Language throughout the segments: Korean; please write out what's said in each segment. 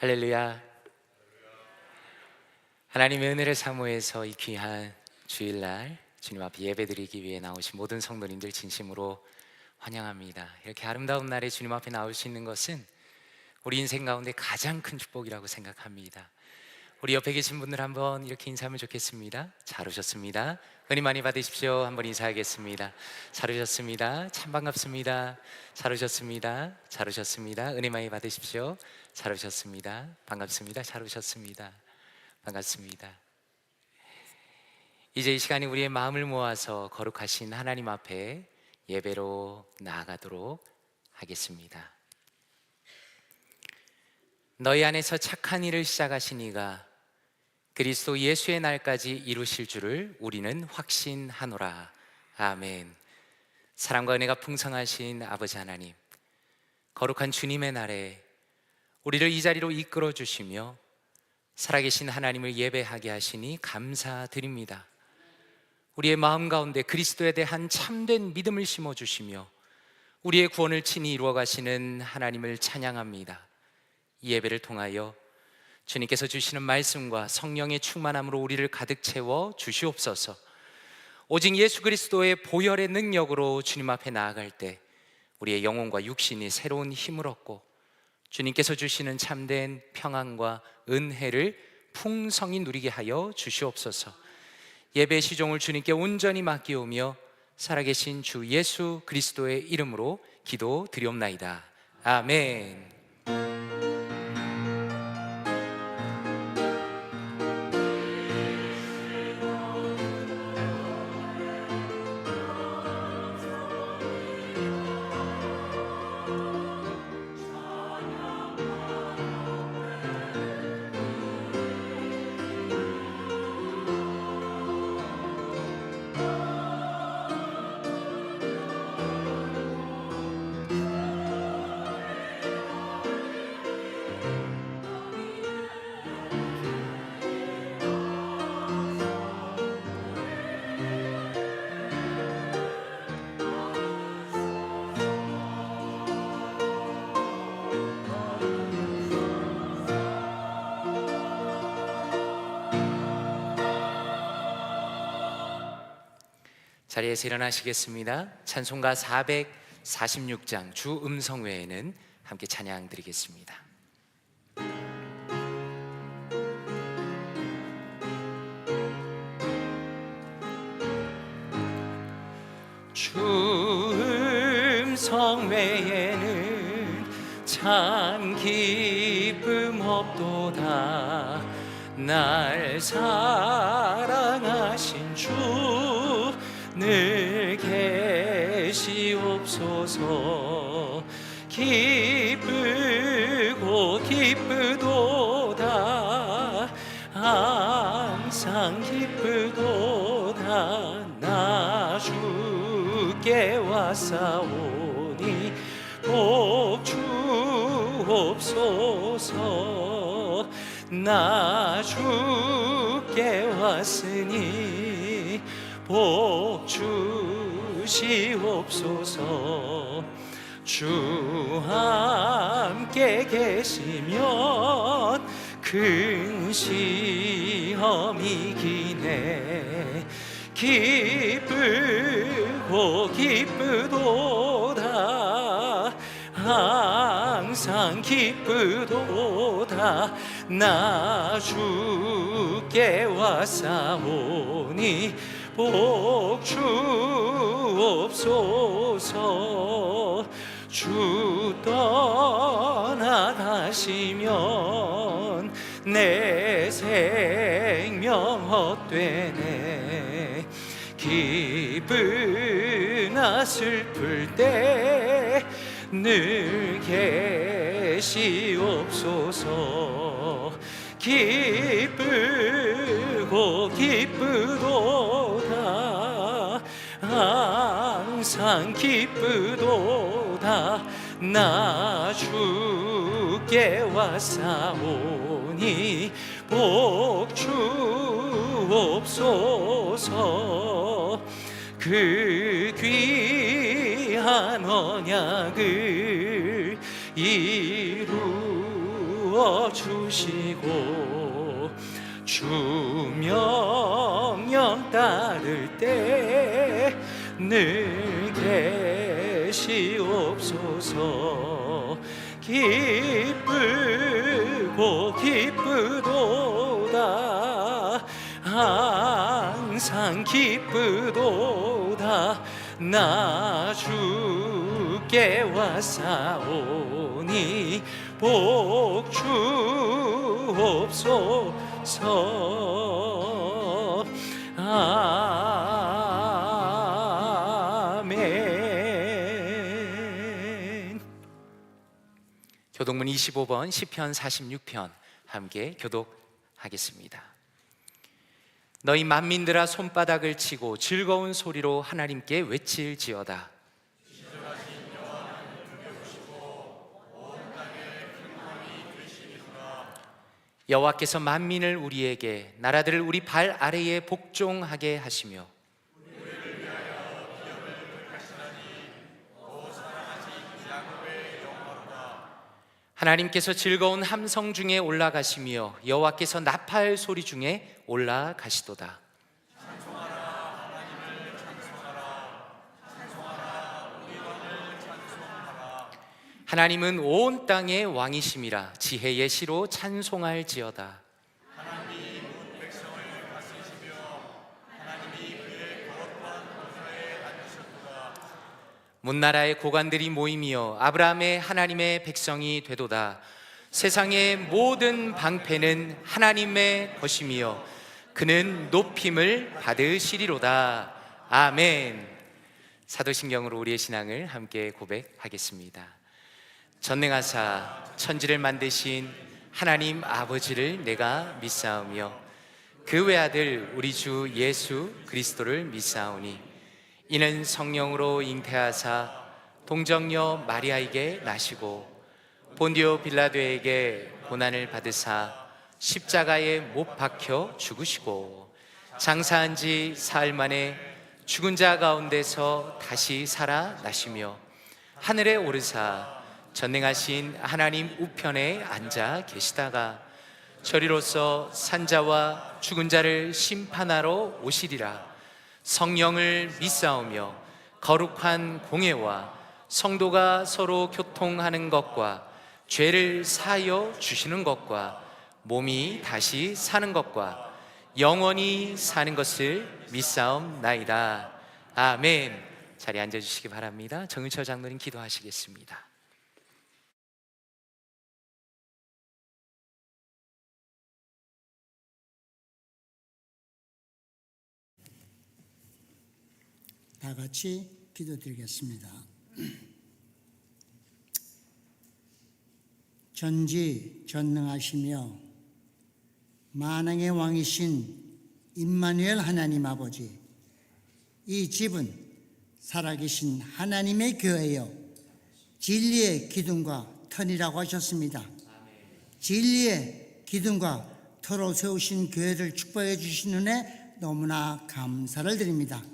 할렐루야. 하나님의 은혜를 사모해서 이 귀한 주일날 주님 앞에 예배드리기 위해 나오신 모든 성도님들 진심으로 환영합니다. 이렇게 아름다운 날에 주님 앞에 나올 수 있는 것은 우리 인생 가운데 가장 큰 축복이라고 생각합니다. 우리 옆에 계신 분들 한번 이렇게 인사하면 좋겠습니다. 잘 오셨습니다. 은혜 많이 받으십시오. 한번 인사하겠습니다. 잘 오셨습니다. 참 반갑습니다. 잘 오셨습니다. 잘 오셨습니다. 은혜 많이 받으십시오. 잘 오셨습니다. 반갑습니다. 잘 오셨습니다. 반갑습니다. 이제 이 시간에 우리의 마음을 모아서 거룩하신 하나님 앞에 예배로 나아가도록 하겠습니다. 너희 안에서 착한 일을 시작하신 이가 그리스도 예수의 날까지 이루실 줄을 우리는 확신하노라. 아멘. 사랑과 은혜가 풍성하신 아버지 하나님, 거룩한 주님의 날에 우리를 이 자리로 이끌어 주시며 살아계신 하나님을 예배하게 하시니 감사드립니다. 우리의 마음 가운데 그리스도에 대한 참된 믿음을 심어주시며 우리의 구원을 친히 이루어 가시는 하나님을 찬양합니다. 이 예배를 통하여 주님께서 주시는 말씀과 성령의 충만함으로 우리를 가득 채워 주시옵소서. 오직 예수 그리스도의 보혈의 능력으로 주님 앞에 나아갈 때 우리의 영혼과 육신이 새로운 힘을 얻고 주님께서 주시는 참된 평안과 은혜를 풍성히 누리게 하여 주시옵소서. 예배 시종을 주님께 온전히 맡기오며 살아계신 주 예수 그리스도의 이름으로 기도드리옵나이다. 아멘. 자리에서 일어나시겠습니다. 찬송가 446장 주 음성 외에는 함께 찬양 드리겠습니다. 주 음성 외에는 참 기쁨 없도다. 날 사랑하신 주 늘 계시옵소서. 기쁘고 기쁘도다. 항상 기쁘도다. 나 주께 왔사오니 복 주옵소서. 나 주께 왔으니 복 주시옵소서. 주 함께 계시면 큰 시험이 기네. 기쁘고 기쁘도다. 항상 기쁘도다. 나 주께 왔사오니 복 주옵소서. 주 떠나가시면 내 생명 헛되네. 기쁘나 슬플 때 늘 계시옵소서. 기쁘고 기쁘도다. 항상 기쁘도다. 나 주께 왔사오니 복 주옵소서. 그 귀한 언약을 이루어 주시고 주 명령 따를 때 늘 계시옵소서. 기쁘고 기쁘도다 항상 기쁘도다 나 주께 왔사오니 복 주옵소서. 아멘. 교독문 25번 시편 46편 함께 교독하겠습니다. 너희 만민들아 손바닥을 치고 즐거운 소리로 하나님께 외칠지어다. 여호와께서 만민을 우리에게, 나라들을 우리 발 아래에 복종하게 하시며 하나님께서 즐거운 함성 중에 올라가시며 여호와께서 나팔 소리 중에 올라가시도다. 하나님은 온 땅의 왕이심이라 지혜의 시로 찬송할지어다. 문나라의 고관들이 모이며 아브라함의 하나님의 백성이 되도다. 세상의 모든 방패는 하나님의 것이며 그는 높임을 받으시리로다. 아멘. 사도신경으로 우리의 신앙을 함께 고백하겠습니다. 전능하사 천지를 만드신 하나님 아버지를 내가 믿사오며 그 외아들 우리 주 예수 그리스도를 믿사오니 이는 성령으로 잉태하사 동정녀 마리아에게 나시고 본디오 빌라도에게 고난을 받으사 십자가에 못 박혀 죽으시고 장사한 지 사흘 만에 죽은 자 가운데서 다시 살아나시며 하늘에 오르사 전능하신 하나님 우편에 앉아 계시다가 저리로서 산자와 죽은 자를 심판하러 오시리라. 성령을 믿사오며 거룩한 공예와 성도가 서로 교통하는 것과 죄를 사하여 주시는 것과 몸이 다시 사는 것과 영원히 사는 것을 믿사옵나이다. 아멘. 자리에 앉아주시기 바랍니다. 정은철 장로님 기도하시겠습니다. 다 같이 기도드리겠습니다. 전지전능하시며 만왕의 왕이신 임마누엘 하나님 아버지, 이 집은 살아계신 하나님의 교회여 진리의 기둥과 터이라고 하셨습니다. 진리의 기둥과 터로 세우신 교회를 축복해 주신 은혜 너무나 감사를 드립니다.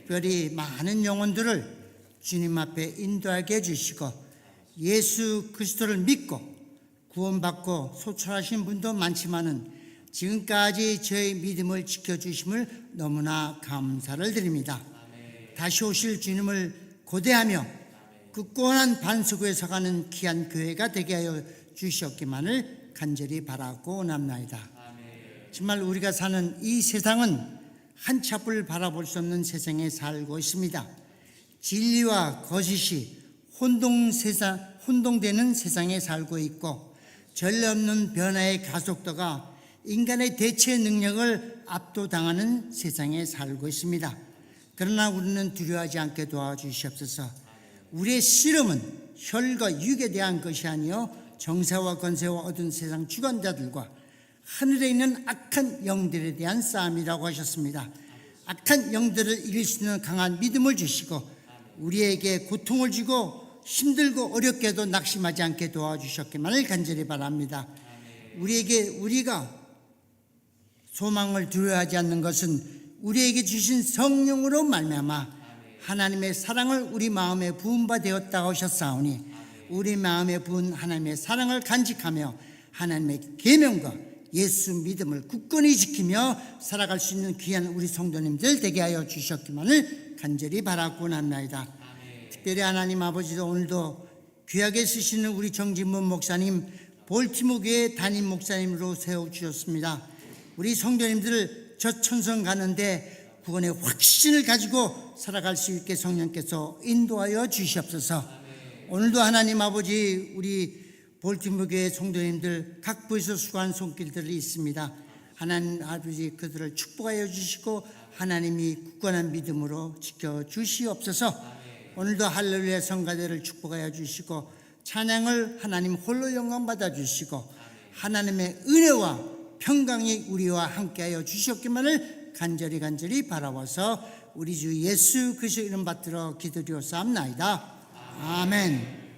특별히 많은 영혼들을 주님 앞에 인도하게 해주시고 예수 그리스도를 믿고 구원받고 소출하신 분도 많지만은 지금까지 저의 믿음을 지켜주심을 너무나 감사를 드립니다. 다시 오실 주님을 고대하며 굳건한 반석에 서가는 귀한 교회가 되게 하여 주시옵기만을 간절히 바라고 원합나이다. 정말 우리가 사는 이 세상은 한치 앞을 바라볼 수 없는 세상에 살고 있습니다. 진리와 거짓이 혼동되는 세상에 살고 있고 전례 없는 변화의 가속도가 인간의 대체 능력을 압도당하는 세상에 살고 있습니다. 그러나 우리는 두려워하지 않게 도와주시옵소서. 우리의 씨름은 혈과 육에 대한 것이 아니요 정사와 권세와 어두운 세상 주관자들과 하늘에 있는 악한 영들에 대한 싸움이라고 하셨습니다. 악한 영들을 이길 수 있는 강한 믿음을 주시고 우리에게 고통을 주고 힘들고 어렵게도 낙심하지 않게 도와주셨기만을 간절히 바랍니다. 우리가 소망을 두려워하지 않는 것은 우리에게 주신 성령으로 말미암아 하나님의 사랑을 우리 마음에 부은 바 되었다고 하셨사오니 우리 마음에 부은 하나님의 사랑을 간직하며 하나님의 계명과 예수 믿음을 굳건히 지키며 살아갈 수 있는 귀한 우리 성도님들 되게 하여 주셨기만을 간절히 바라고 합니다. 특별히 하나님 아버지도 오늘도 귀하게 쓰시는 우리 정진문 목사님, 볼티모 교회 담임 목사님으로 세워주셨습니다. 우리 성도님들을 저 천성 가는데 구원의 확신을 가지고 살아갈 수 있게 성령께서 인도하여 주시옵소서. 오늘도 하나님 아버지 우리 볼티모 교회 성도님들 각 부에서 수고한 손길들이 있습니다. 하나님 아버지 그들을 축복하여 주시고 하나님이 굳건한 믿음으로 지켜주시옵소서. 오늘도 할렐루야 성가대를 축복하여 주시고 찬양을 하나님 홀로 영광 받아 주시고 하나님의 은혜와 평강이 우리와 함께하여 주셨기만을 간절히 바라와서 우리 주 예수 그리스도 이름 받들어 기도드렸사옵나이다. 아멘.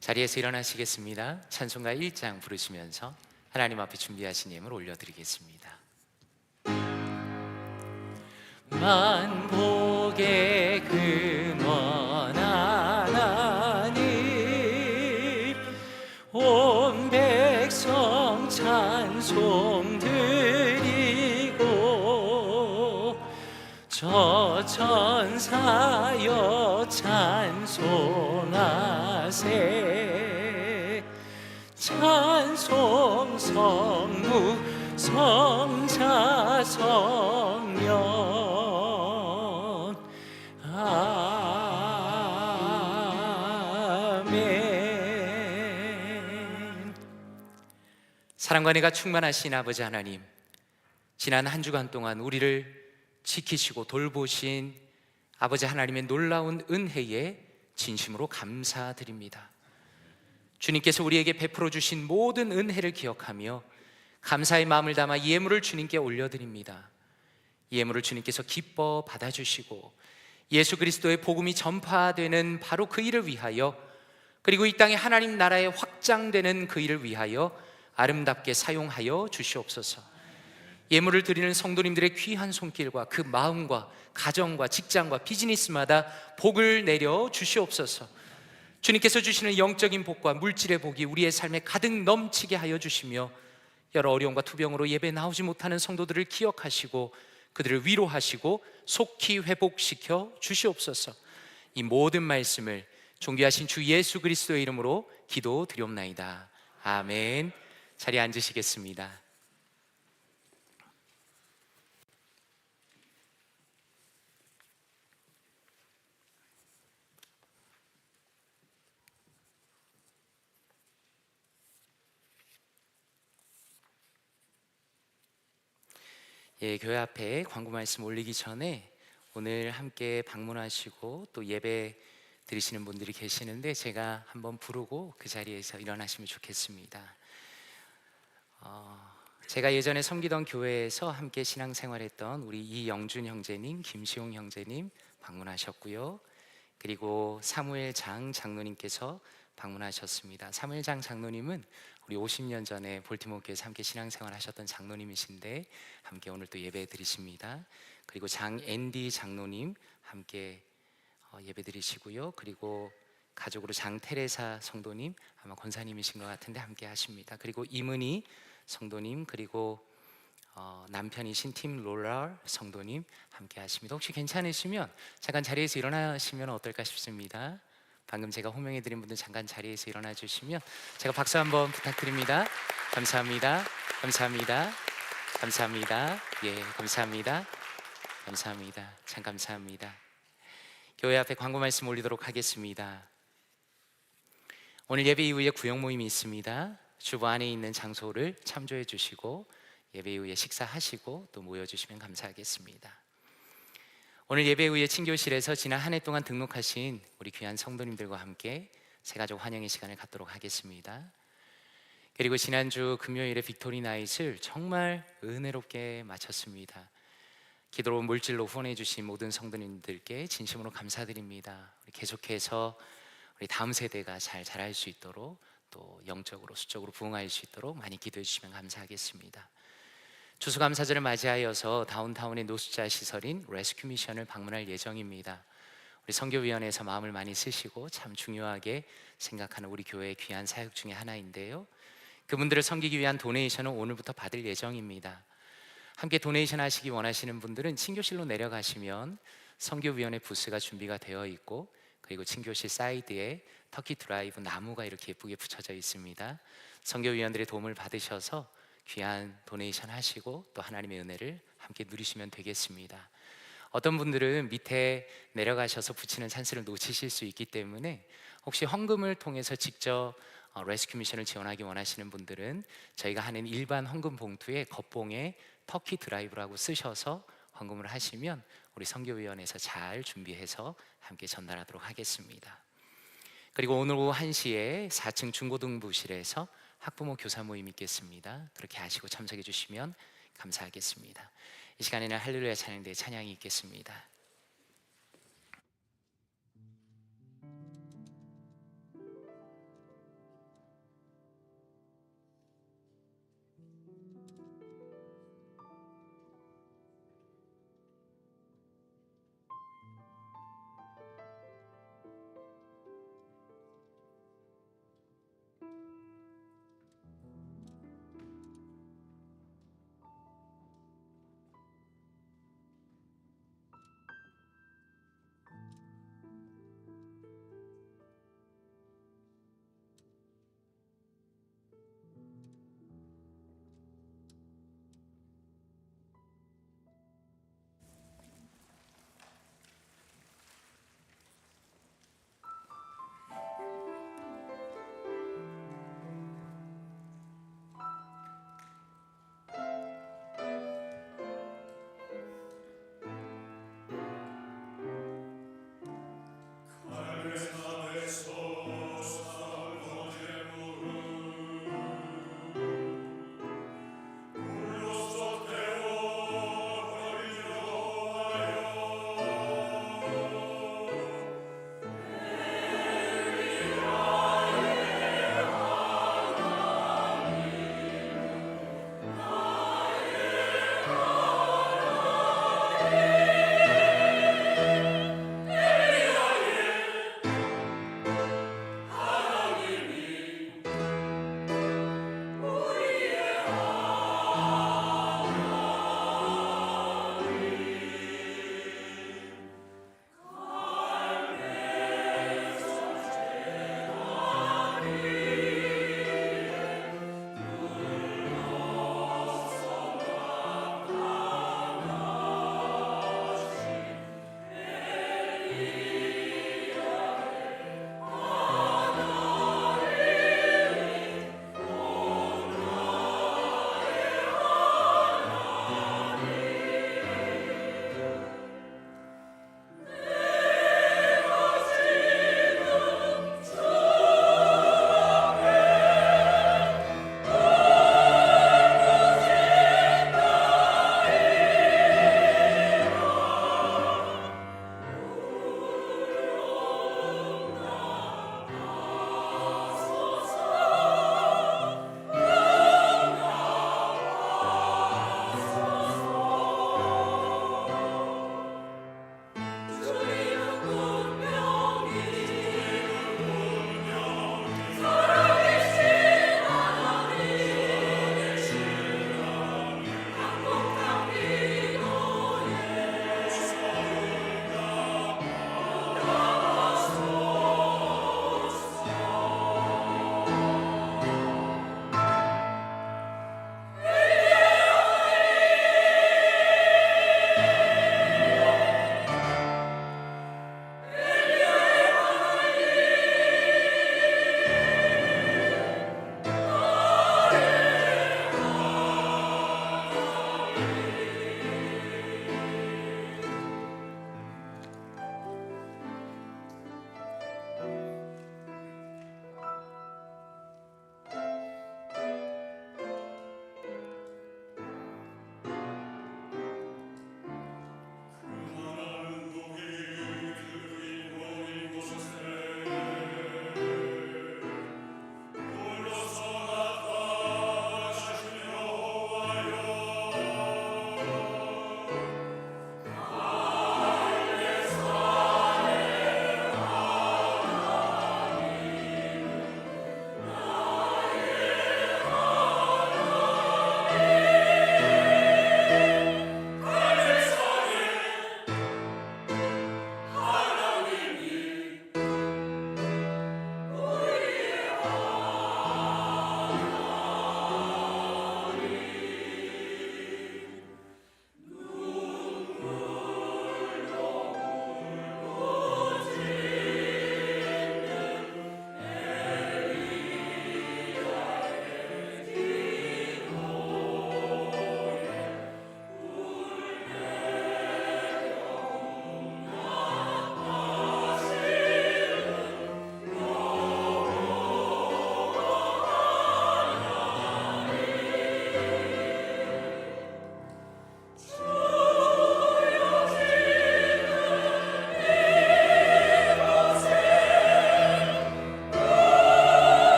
자리에서 일어나시겠습니다. 찬송가 1장 부르시면서 하나님 앞에 준비하신 예물 올려드리겠습니다. 만복의 근원 하나님, 온 백성 찬송 드리고 저 천사여 찬송하세. 찬송 성무 성자 성령 아멘. 사랑과 은혜가 충만하신 아버지 하나님, 지난 한 주간 동안 우리를 지키시고 돌보신 아버지 하나님의 놀라운 은혜에 진심으로 감사드립니다. 주님께서 우리에게 베풀어 주신 모든 은혜를 기억하며 감사의 마음을 담아 이 예물을 주님께 올려드립니다. 이 예물을 주님께서 기뻐 받아주시고 예수 그리스도의 복음이 전파되는 바로 그 일을 위하여, 그리고 이 땅에 하나님 나라의 확장되는 그 일을 위하여 아름답게 사용하여 주시옵소서. 예물을 드리는 성도님들의 귀한 손길과 그 마음과 가정과 직장과 비즈니스마다 복을 내려 주시옵소서. 주님께서 주시는 영적인 복과 물질의 복이 우리의 삶에 가득 넘치게 하여 주시며 여러 어려움과 투병으로 예배 나오지 못하는 성도들을 기억하시고 그들을 위로하시고 속히 회복시켜 주시옵소서. 이 모든 말씀을 존귀하신 주 예수 그리스도의 이름으로 기도드리옵나이다. 아멘. 자리에 앉으시겠습니다. 교회 앞에 광고 말씀 올리기 전에 오늘 함께 방문하시고 또 예배 드리시는 분들이 계시는데 제가 한번 부르고 그 자리에서 일어나시면 좋겠습니다. 제가 예전에 섬기던 교회에서 함께 신앙생활했던 우리 이영준 형제님, 김시용 형제님 방문하셨고요. 그리고 사무엘 장 장로님께서 방문하셨습니다. 사무엘 장 장로님은 우리 50년 전에 볼티모어 교회에서 함께 신앙생활 하셨던 장로님이신데 함께 오늘 또 예배 드리십니다. 그리고 장 앤디 장로님 함께 예배 드리시고요. 그리고 가족으로 장 테레사 성도님, 아마 권사님이신 것 같은데 함께 하십니다. 그리고 이문희 성도님, 그리고 남편이신 팀 롤라 성도님 함께 하십니다. 혹시 괜찮으시면 잠깐 자리에서 일어나시면 어떨까 싶습니다. 방금 제가 호명해드린 분들 잠깐 자리에서 일어나 주시면 제가 박수 한번 부탁드립니다. 감사합니다. 감사합니다. 감사합니다. 예, 감사합니다. 감사합니다. 참 감사합니다. 교회 앞에 광고 말씀 올리도록 하겠습니다. 오늘 예배 이후에 구역 모임이 있습니다. 주보 안에 있는 장소를 참조해 주시고 예배 이후에 식사하시고 또 모여주시면 감사하겠습니다. 오늘 예배 후에 친교실에서 지난 한 해 동안 등록하신 우리 귀한 성도님들과 함께 새가족 환영의 시간을 갖도록 하겠습니다. 그리고 지난주 금요일에 빅토리 나잇을 정말 은혜롭게 마쳤습니다. 기도로 물질로 후원해 주신 모든 성도님들께 진심으로 감사드립니다. 우리 계속해서 우리 다음 세대가 잘 자랄 수 있도록 또 영적으로 수적으로 부흥할 수 있도록 많이 기도해 주시면 감사하겠습니다. 추수감사절을 맞이하여서 다운타운의 노숙자 시설인 레스큐 미션을 방문할 예정입니다. 우리 선교위원회에서 마음을 많이 쓰시고 참 중요하게 생각하는 우리 교회의 귀한 사역 중에 하나인데요, 그분들을 섬기기 위한 도네이션은 오늘부터 받을 예정입니다. 함께 도네이션 하시기 원하시는 분들은 친교실로 내려가시면 선교위원회 부스가 준비가 되어 있고, 그리고 친교실 사이드에 터키 드라이브 나무가 이렇게 예쁘게 붙여져 있습니다. 선교위원들의 도움을 받으셔서 귀한 도네이션 하시고 또 하나님의 은혜를 함께 누리시면 되겠습니다. 어떤 분들은 밑에 내려가셔서 붙이는 찬스를 놓치실 수 있기 때문에 혹시 헌금을 통해서 직접 레스큐 미션을 지원하기 원하시는 분들은 저희가 하는 일반 헌금 봉투에 겉봉에 터키 드라이브라고 쓰셔서 헌금을 하시면 우리 선교위원회에서 잘 준비해서 함께 전달하도록 하겠습니다. 그리고 오늘 오후 1시에 4층 중고등부실에서 학부모 교사 모임 있겠습니다. 그렇게 아시고 참석해 주시면 감사하겠습니다. 이 시간에는 할렐루야 찬양대의 찬양이 있겠습니다.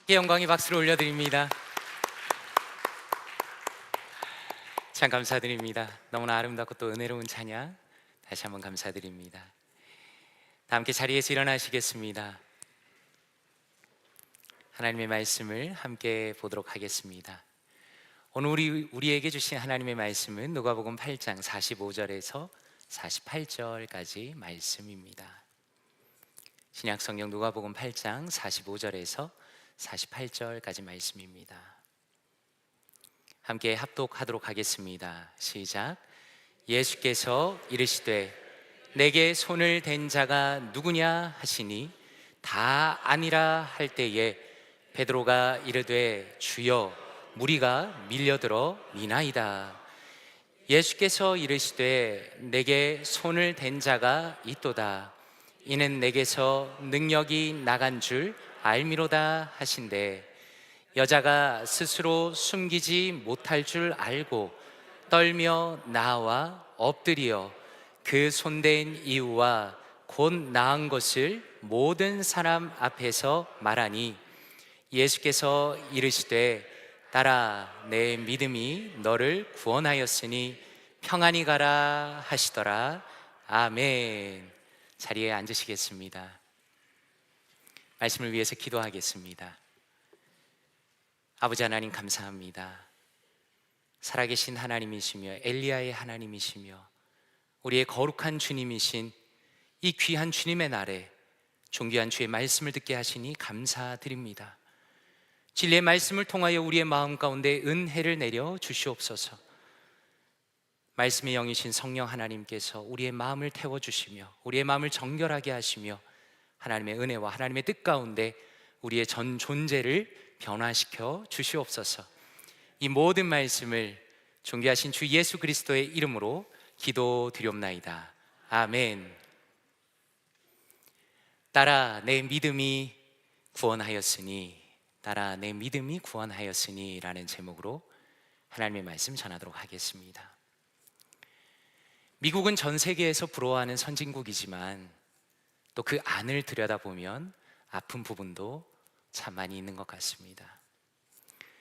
영광의 박수를 올려드립니다. 참 감사드립니다. 너무나 아름답고 또 은혜로운 찬양 다시 한번 감사드립니다. 다 함께 자리에서 일어나시겠습니다. 하나님의 말씀을 함께 보도록 하겠습니다. 오늘 우리에게 주신 하나님의 말씀은 누가복음 8장 45절에서 48절까지 말씀입니다. 신약성경 누가복음 8장 45절에서 48절까지 말씀입니다. 함께 합독하도록 하겠습니다. 시작. 예수께서 이르시되 내게 손을 댄 자가 누구냐 하시니 다 아니라 할 때에 베드로가 이르되 주여 무리가 밀려들어 미나이다. 예수께서 이르시되 내게 손을 댄 자가 있도다. 이는 내게서 능력이 나간 줄 알미로다 하신대. 여자가 스스로 숨기지 못할 줄 알고 떨며 나와 엎드리어 그 손댄 이유와 곧 나은 것을 모든 사람 앞에서 말하니 예수께서 이르시되 따라 내 믿음이 너를 구원하였으니 평안히 가라 하시더라. 아멘. 자리에 앉으시겠습니다. 말씀을 위해서 기도하겠습니다. 아버지 하나님 감사합니다. 살아계신 하나님이시며 엘리야의 하나님이시며 우리의 거룩한 주님이신 이 귀한 주님의 날에 존귀한 주의 말씀을 듣게 하시니 감사드립니다. 진리의 말씀을 통하여 우리의 마음 가운데 은혜를 내려 주시옵소서. 말씀의 영이신 성령 하나님께서 우리의 마음을 태워주시며 우리의 마음을 정결하게 하시며 하나님의 은혜와 하나님의 뜻 가운데 우리의 전 존재를 변화시켜 주시옵소서. 이 모든 말씀을 존귀하신 주 예수 그리스도의 이름으로 기도드리옵나이다. 아멘. 따라 내 믿음이 구원하였으니, 따라 내 믿음이 구원하였으니 라는 제목으로 하나님의 말씀 전하도록 하겠습니다. 미국은 전 세계에서 부러워하는 선진국이지만 또 그 안을 들여다보면 아픈 부분도 참 많이 있는 것 같습니다.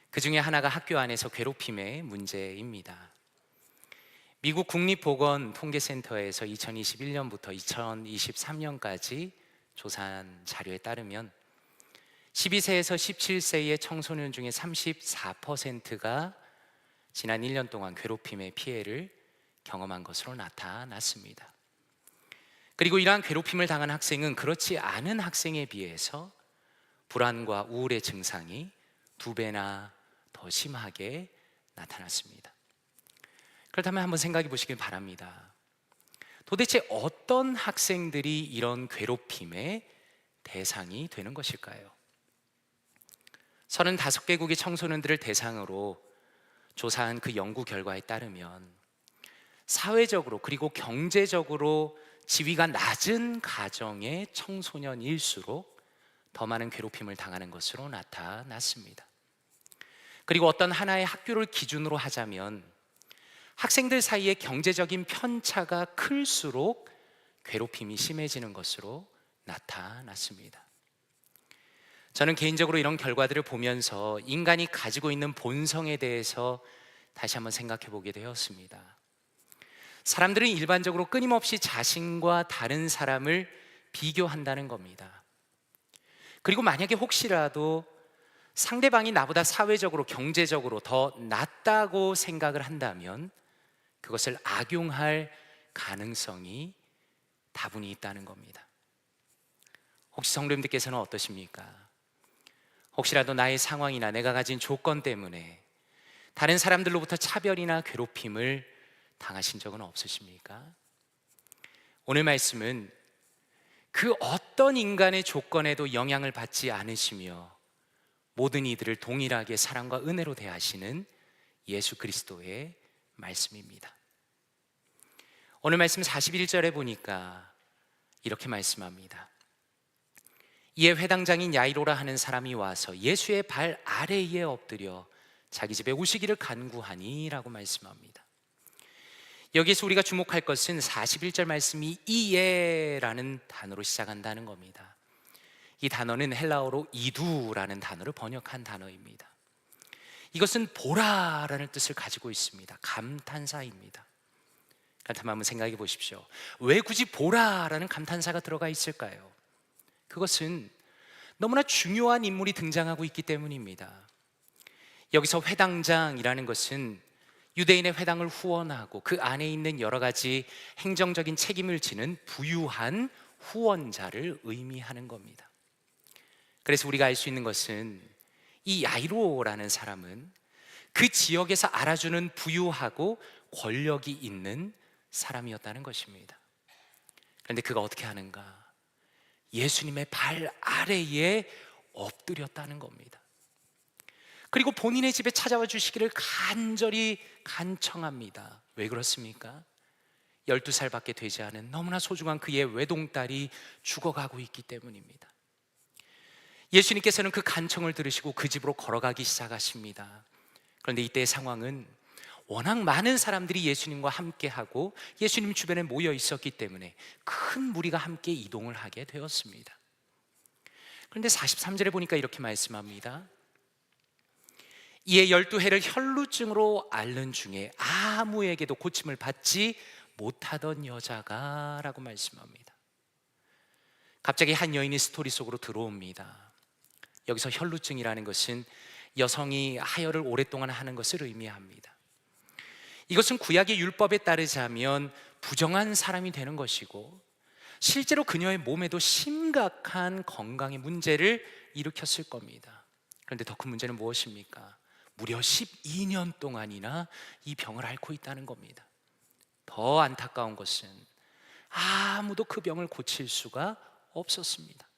그 중에 하나가 학교 안에서 괴롭힘의 문제입니다. 미국 국립보건통계센터에서 2021년부터 2023년까지 조사한 자료에 따르면 12세에서 17세의 청소년 중에 34%가 지난 1년 동안 괴롭힘의 피해를 경험한 것으로 나타났습니다. 그리고 이러한 괴롭힘을 당한 학생은 그렇지 않은 학생에 비해서 불안과 우울의 증상이 2배나 더 심하게 나타났습니다. 그렇다면 한번 생각해 보시길 바랍니다. 도대체 어떤 학생들이 이런 괴롭힘의 대상이 되는 것일까요? 35개국의 청소년들을 대상으로 조사한 그 연구 결과에 따르면 사회적으로 그리고 경제적으로 지위가 낮은 가정의 청소년일수록 더 많은 괴롭힘을 당하는 것으로 나타났습니다. 그리고 어떤 하나의 학교를 기준으로 하자면 학생들 사이의 경제적인 편차가 클수록 괴롭힘이 심해지는 것으로 나타났습니다. 저는 개인적으로 이런 결과들을 보면서 인간이 가지고 있는 본성에 대해서 다시 한번 생각해 보게 되었습니다. 사람들은 일반적으로 끊임없이 자신과 다른 사람을 비교한다는 겁니다. 그리고 만약에 혹시라도 상대방이 나보다 사회적으로 경제적으로 더 낫다고 생각을 한다면 그것을 악용할 가능성이 다분히 있다는 겁니다. 혹시 성도님들께서는 어떠십니까? 혹시라도 나의 상황이나 내가 가진 조건 때문에 다른 사람들로부터 차별이나 괴롭힘을 당하신 적은 없으십니까? 오늘 말씀은 그 어떤 인간의 조건에도 영향을 받지 않으시며 모든 이들을 동일하게 사랑과 은혜로 대하시는 예수 그리스도의 말씀입니다. 오늘 말씀 41절에 보니까 이렇게 말씀합니다. 이에 회당장인 야이로라 하는 사람이 와서 예수의 발 아래에 엎드려 자기 집에 오시기를 간구하니 라고 말씀합니다. 여기에서 우리가 주목할 것은 41절 말씀이 이에라는 단어로 시작한다는 겁니다. 이 단어는 헬라어로 이두라는 단어를 번역한 단어입니다. 이것은 보라라는 뜻을 가지고 있습니다. 감탄사입니다. 한번 생각해 보십시오. 왜 굳이 보라라는 감탄사가 들어가 있을까요? 그것은 너무나 중요한 인물이 등장하고 있기 때문입니다. 여기서 회당장이라는 것은 유대인의 회당을 후원하고 그 안에 있는 여러 가지 행정적인 책임을 지는 부유한 후원자를 의미하는 겁니다. 그래서 우리가 알 수 있는 것은 이 야이로라는 사람은 그 지역에서 알아주는 부유하고 권력이 있는 사람이었다는 것입니다. 그런데 그가 어떻게 하는가? 예수님의 발 아래에 엎드렸다는 겁니다. 그리고 본인의 집에 찾아와 주시기를 간절히 간청합니다. 왜 그렇습니까? 12살밖에 되지 않은 너무나 소중한 그의 외동딸이 죽어가고 있기 때문입니다. 예수님께서는 그 간청을 들으시고 그 집으로 걸어가기 시작하십니다. 그런데 이때의 상황은 워낙 많은 사람들이 예수님과 함께하고 예수님 주변에 모여 있었기 때문에 큰 무리가 함께 이동을 하게 되었습니다. 그런데 43절에 보니까 이렇게 말씀합니다. 이에 12해를 혈루증으로 앓는 중에 아무에게도 고침을 받지 못하던 여자가 라고 말씀합니다. 갑자기 한 여인이 스토리 속으로 들어옵니다. 여기서 혈루증이라는 것은 여성이 하혈을 오랫동안 하는 것을 의미합니다. 이것은 구약의 율법에 따르자면 부정한 사람이 되는 것이고 실제로 그녀의 몸에도 심각한 건강의 문제를 일으켰을 겁니다. 그런데 더 큰 문제는 무엇입니까? 무려 12년 동안이나 이 병을 앓고 있다는 겁니다. 더 안타까운 것은 아무도 그 병을 고칠 수가 없었습니다.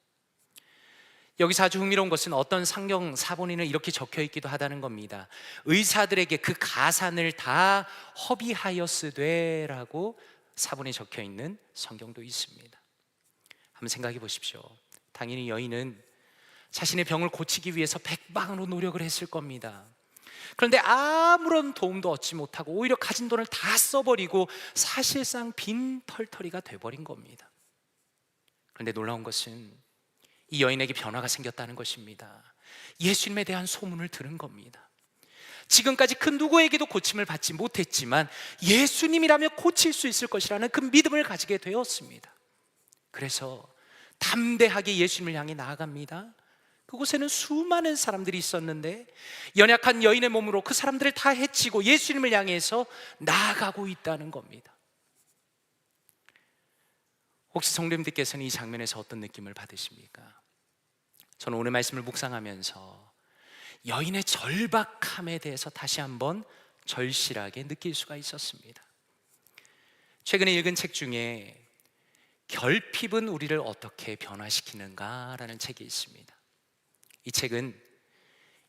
여기서 아주 흥미로운 것은 어떤 성경 사본에는 이렇게 적혀 있기도 하다는 겁니다. 의사들에게 그 가산을 다 허비하였으되 라고 사본에 적혀 있는 성경도 있습니다. 한번 생각해 보십시오. 당연히 여인은 자신의 병을 고치기 위해서 백방으로 노력을 했을 겁니다. 그런데 아무런 도움도 얻지 못하고 오히려 가진 돈을 다 써버리고 사실상 빈털터리가 돼버린 겁니다. 그런데 놀라운 것은 이 여인에게 변화가 생겼다는 것입니다. 예수님에 대한 소문을 들은 겁니다. 지금까지 그 누구에게도 고침을 받지 못했지만 예수님이라면 고칠 수 있을 것이라는 그 믿음을 가지게 되었습니다. 그래서 담대하게 예수님을 향해 나아갑니다. 그곳에는 수많은 사람들이 있었는데 연약한 여인의 몸으로 그 사람들을 다 해치고 예수님을 향해서 나아가고 있다는 겁니다. 혹시 성도님들께서는 이 장면에서 어떤 느낌을 받으십니까? 저는 오늘 말씀을 묵상하면서 여인의 절박함에 대해서 다시 한번 절실하게 느낄 수가 있었습니다. 최근에 읽은 책 중에 결핍은 우리를 어떻게 변화시키는가라는 책이 있습니다. 이 책은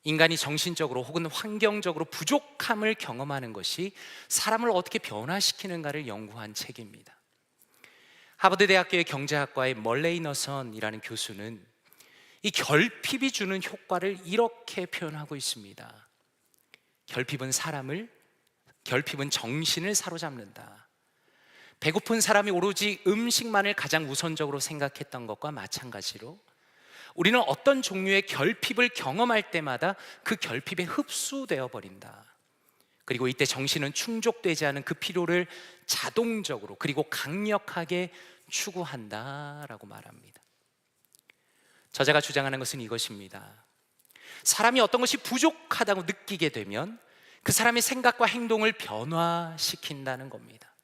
인간이 정신적으로 혹은 환경적으로 부족함을 경험하는 것이 사람을 어떻게 변화시키는가를 연구한 책입니다. 하버드 대학교의 경제학과의 멀레이 너선이라는 교수는 이 결핍이 주는 효과를 이렇게 표현하고 있습니다. 결핍은 정신을 사로잡는다. 배고픈 사람이 오로지 음식만을 가장 우선적으로 생각했던 것과 마찬가지로 우리는 어떤 종류의 결핍을 경험할 때마다 그 결핍에 흡수되어 버린다. 그리고 이때 정신은 충족되지 않은 그 필요를 자동적으로 그리고 강력하게 추구한다라고 말합니다. 저자가 주장하는 것은 이것입니다. 사람이 어떤 것이 부족하다고 느끼게 되면 그 사람의 생각과 행동을 변화시킨다는 겁니다.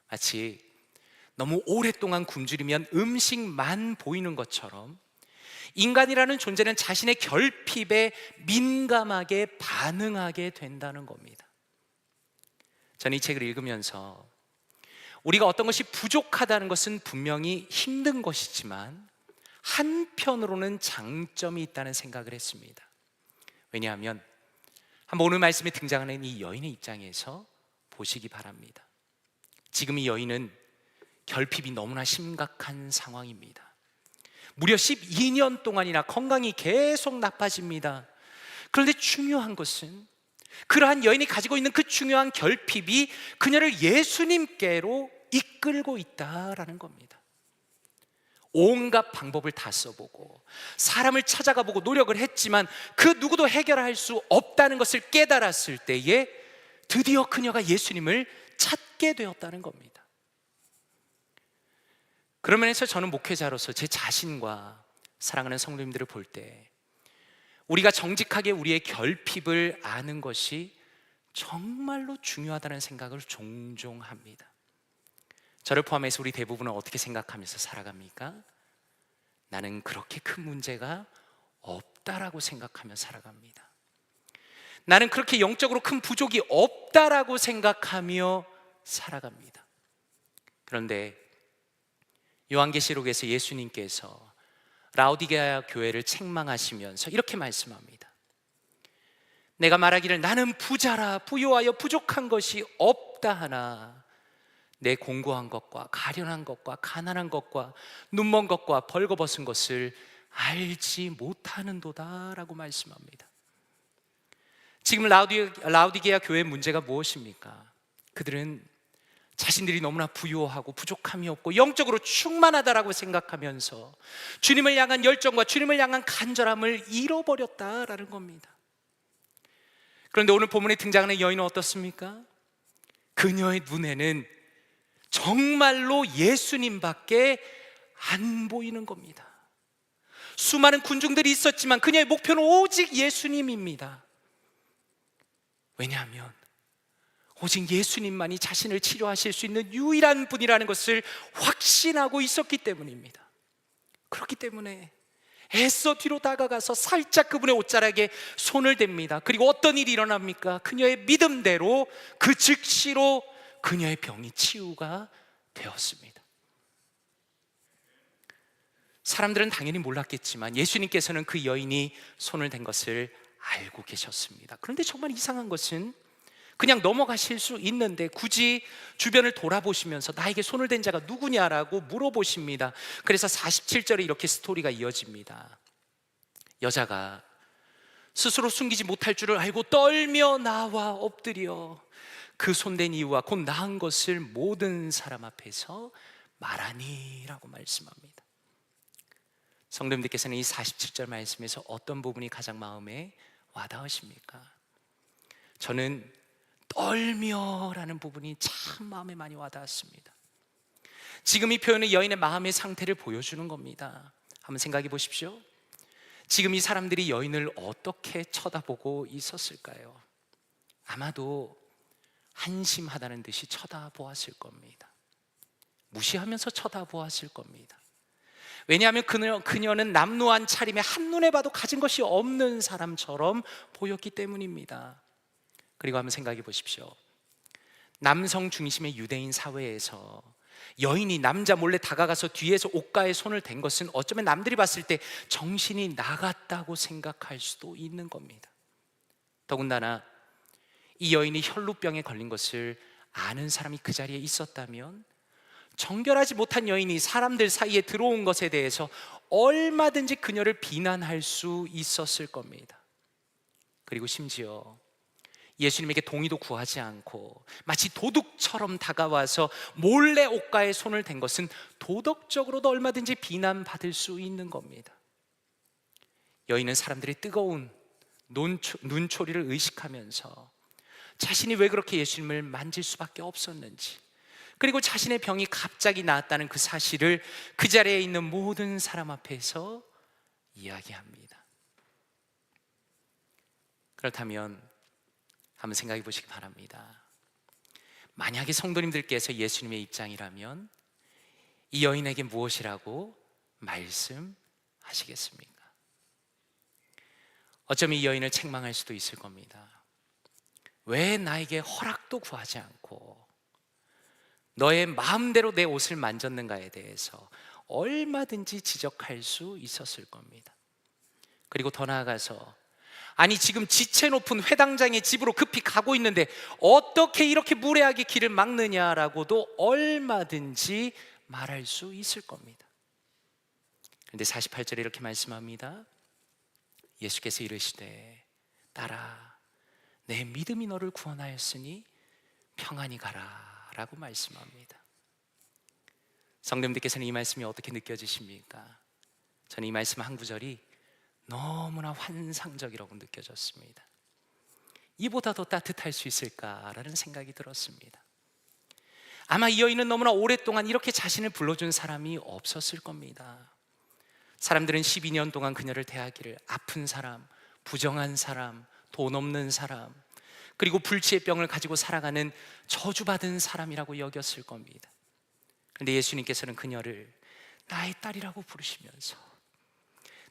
마치 너무 오랫동안 굶주리면 음식만 보이는 것처럼 인간이라는 존재는 자신의 결핍에 민감하게 반응하게 된다는 겁니다. 저는 이 책을 읽으면서 우리가 어떤 것이 부족하다는 것은 분명히 힘든 것이지만 한편으로는 장점이 있다는 생각을 했습니다. 왜냐하면 한번 오늘 말씀에 등장하는 이 여인의 입장에서 보시기 바랍니다. 지금 이 여인은 결핍이 너무나 심각한 상황입니다. 무려 12년 동안이나 건강이 계속 나빠집니다. 그런데 중요한 것은 그러한 여인이 가지고 있는 그 중요한 결핍이 그녀를 예수님께로 이끌고 있다라는 겁니다. 온갖 방법을 다 써보고 사람을 찾아가보고 노력을 했지만 그 누구도 해결할 수 없다는 것을 깨달았을 때에 드디어 그녀가 예수님을 찾게 되었다는 겁니다. 그런 면에서 저는 목회자로서 제 자신과 사랑하는 성도님들을 볼 때 우리가 정직하게 우리의 결핍을 아는 것이 정말로 중요하다는 생각을 종종 합니다. 저를 포함해서 우리 대부분은 어떻게 생각하면서 살아갑니까? 나는 그렇게 큰 문제가 없다라고 생각하며 살아갑니다. 나는 그렇게 영적으로 큰 부족이 없다라고 생각하며 살아갑니다. 그런데 요한계시록에서 예수님께서 라오디게아 교회를 책망하시면서 이렇게 말씀합니다. 내가 말하기를 나는 부자라 부요하여 부족한 것이 없다 하나 내 공고한 것과 가련한 것과 가난한 것과 눈먼 것과 벌거벗은 것을 알지 못하는도다 라고 말씀합니다. 지금 라오디게아 교회의 문제가 무엇입니까? 그들은 자신들이 너무나 부요하고 부족함이 없고 영적으로 충만하다라고 생각하면서 주님을 향한 열정과 주님을 향한 간절함을 잃어버렸다라는 겁니다. 그런데 오늘 본문에 등장하는 여인은 어떻습니까? 그녀의 눈에는 정말로 예수님밖에 안 보이는 겁니다. 수많은 군중들이 있었지만 그녀의 목표는 오직 예수님입니다. 왜냐하면 오직 예수님만이 자신을 치료하실 수 있는 유일한 분이라는 것을 확신하고 있었기 때문입니다. 그렇기 때문에 애써 뒤로 다가가서 살짝 그분의 옷자락에 손을 댑니다. 그리고 어떤 일이 일어납니까? 그녀의 믿음대로 그 즉시로 그녀의 병이 치유가 되었습니다. 사람들은 당연히 몰랐겠지만 예수님께서는 그 여인이 손을 댄 것을 알고 계셨습니다. 그런데 정말 이상한 것은 그냥 넘어가실 수 있는데 굳이 주변을 돌아보시면서 나에게 손을 댄 자가 누구냐라고 물어보십니다. 그래서 47절에 이렇게 스토리가 이어집니다. 여자가 스스로 숨기지 못할 줄을 알고 떨며 나와 엎드려 그 손댄 이유와 곧 나은 것을 모든 사람 앞에서 말하니라고 말씀합니다. 성도님들께서는 이 47절 말씀에서 어떤 부분이 가장 마음에 와닿으십니까? 저는 떨며라는 부분이 참 마음에 많이 와닿았습니다. 지금 이 표현은 여인의 마음의 상태를 보여주는 겁니다. 한번 생각해 보십시오. 지금 이 사람들이 여인을 어떻게 쳐다보고 있었을까요? 아마도 한심하다는 듯이 쳐다보았을 겁니다. 무시하면서 쳐다보았을 겁니다. 왜냐하면 그녀는 남루한 차림에 한눈에 봐도 가진 것이 없는 사람처럼 보였기 때문입니다. 그리고 한번 생각해 보십시오. 남성 중심의 유대인 사회에서 여인이 남자 몰래 다가가서 뒤에서 옷가에 손을 댄 것은 어쩌면 남들이 봤을 때 정신이 나갔다고 생각할 수도 있는 겁니다. 더군다나 이 여인이 혈루병에 걸린 것을 아는 사람이 그 자리에 있었다면 정결하지 못한 여인이 사람들 사이에 들어온 것에 대해서 얼마든지 그녀를 비난할 수 있었을 겁니다. 그리고 심지어 예수님에게 동의도 구하지 않고 마치 도둑처럼 다가와서 몰래 옷가에 손을 댄 것은 도덕적으로도 얼마든지 비난받을 수 있는 겁니다. 여인은 사람들의 뜨거운 눈초리를 의식하면서 자신이 왜 그렇게 예수님을 만질 수밖에 없었는지, 그리고 자신의 병이 갑자기 나았다는 그 사실을 그 자리에 있는 모든 사람 앞에서 이야기합니다. 그렇다면 한번 생각해 보시기 바랍니다. 만약에 성도님들께서 예수님의 입장이라면 이 여인에게 무엇이라고 말씀하시겠습니까? 어쩌면 이 여인을 책망할 수도 있을 겁니다. 왜 나에게 허락도 구하지 않고 너의 마음대로 내 옷을 만졌는가에 대해서 얼마든지 지적할 수 있었을 겁니다. 그리고 더 나아가서 아니 지금 지체 높은 회당장의 집으로 급히 가고 있는데 어떻게 이렇게 무례하게 길을 막느냐라고도 얼마든지 말할 수 있을 겁니다. 그런데 48절에 이렇게 말씀합니다. 예수께서 이르시되 딸아 내 믿음이 너를 구원하였으니 평안히 가라 라고 말씀합니다. 성도님들께서는 이 말씀이 어떻게 느껴지십니까? 저는 이 말씀 한 구절이 너무나 환상적이라고 느껴졌습니다. 이보다 더 따뜻할 수 있을까라는 생각이 들었습니다. 아마 이 여인은 너무나 오랫동안 이렇게 자신을 불러준 사람이 없었을 겁니다. 사람들은 12년 동안 그녀를 대하기를 아픈 사람, 부정한 사람, 돈 없는 사람, 그리고 불치의 병을 가지고 살아가는 저주받은 사람이라고 여겼을 겁니다. 그런데 예수님께서는 그녀를 나의 딸이라고 부르시면서,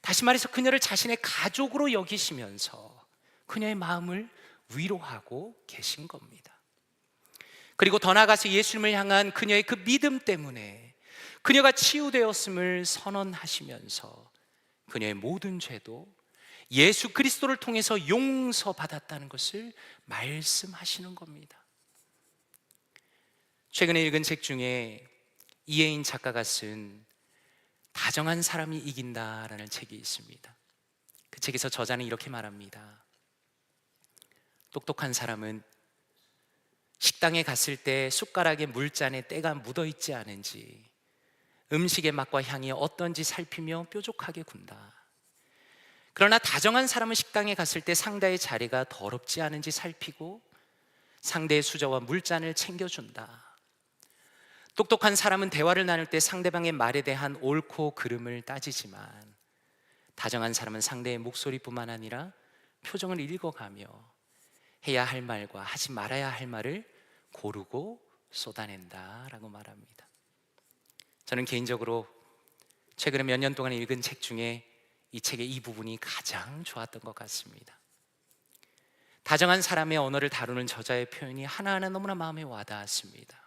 다시 말해서 그녀를 자신의 가족으로 여기시면서 그녀의 마음을 위로하고 계신 겁니다. 그리고 더 나아가서 예수님을 향한 그녀의 그 믿음 때문에 그녀가 치유되었음을 선언하시면서 그녀의 모든 죄도 예수 그리스도를 통해서 용서받았다는 것을 말씀하시는 겁니다. 최근에 읽은 책 중에 이혜인 작가가 쓴 다정한 사람이 이긴다라는 책이 있습니다. 그 책에서 저자는 이렇게 말합니다. 똑똑한 사람은 식당에 갔을 때 숟가락에 물잔에 때가 묻어있지 않은지, 음식의 맛과 향이 어떤지 살피며 뾰족하게 군다. 그러나 다정한 사람은 식당에 갔을 때 상대의 자리가 더럽지 않은지 살피고 상대의 수저와 물잔을 챙겨준다. 똑똑한 사람은 대화를 나눌 때 상대방의 말에 대한 옳고 그름을 따지지만 다정한 사람은 상대의 목소리뿐만 아니라 표정을 읽어가며 해야 할 말과 하지 말아야 할 말을 고르고 쏟아낸다라고 말합니다. 저는 개인적으로 최근에 몇 년 동안 읽은 책 중에 이 책의 이 부분이 가장 좋았던 것 같습니다. 다정한 사람의 언어를 다루는 저자의 표현이 하나하나 너무나 마음에 와닿았습니다.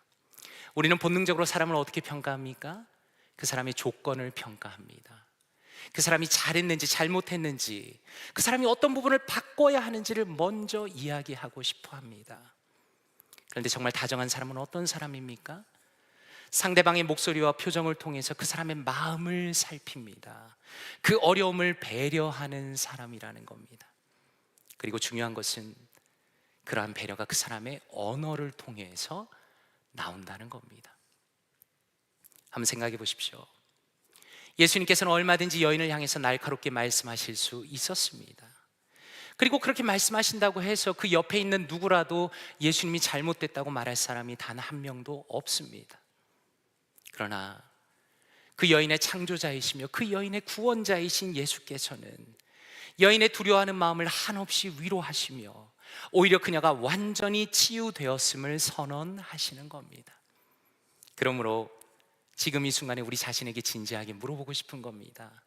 우리는 본능적으로 사람을 어떻게 평가합니까? 그 사람의 조건을 평가합니다. 그 사람이 잘했는지 잘못했는지, 그 사람이 어떤 부분을 바꿔야 하는지를 먼저 이야기하고 싶어 합니다. 그런데 정말 다정한 사람은 어떤 사람입니까? 상대방의 목소리와 표정을 통해서 그 사람의 마음을 살핍니다. 그 어려움을 배려하는 사람이라는 겁니다. 그리고 중요한 것은 그러한 배려가 그 사람의 언어를 통해서 나온다는 겁니다. 한번 생각해 보십시오. 예수님께서는 얼마든지 여인을 향해서 날카롭게 말씀하실 수 있었습니다. 그리고 그렇게 말씀하신다고 해서 그 옆에 있는 누구라도 예수님이 잘못됐다고 말할 사람이 단 한 명도 없습니다. 그러나 그 여인의 창조자이시며 그 여인의 구원자이신 예수께서는 여인의 두려워하는 마음을 한없이 위로하시며 오히려 그녀가 완전히 치유되었음을 선언하시는 겁니다. 그러므로 지금 이 순간에 우리 자신에게 진지하게 물어보고 싶은 겁니다.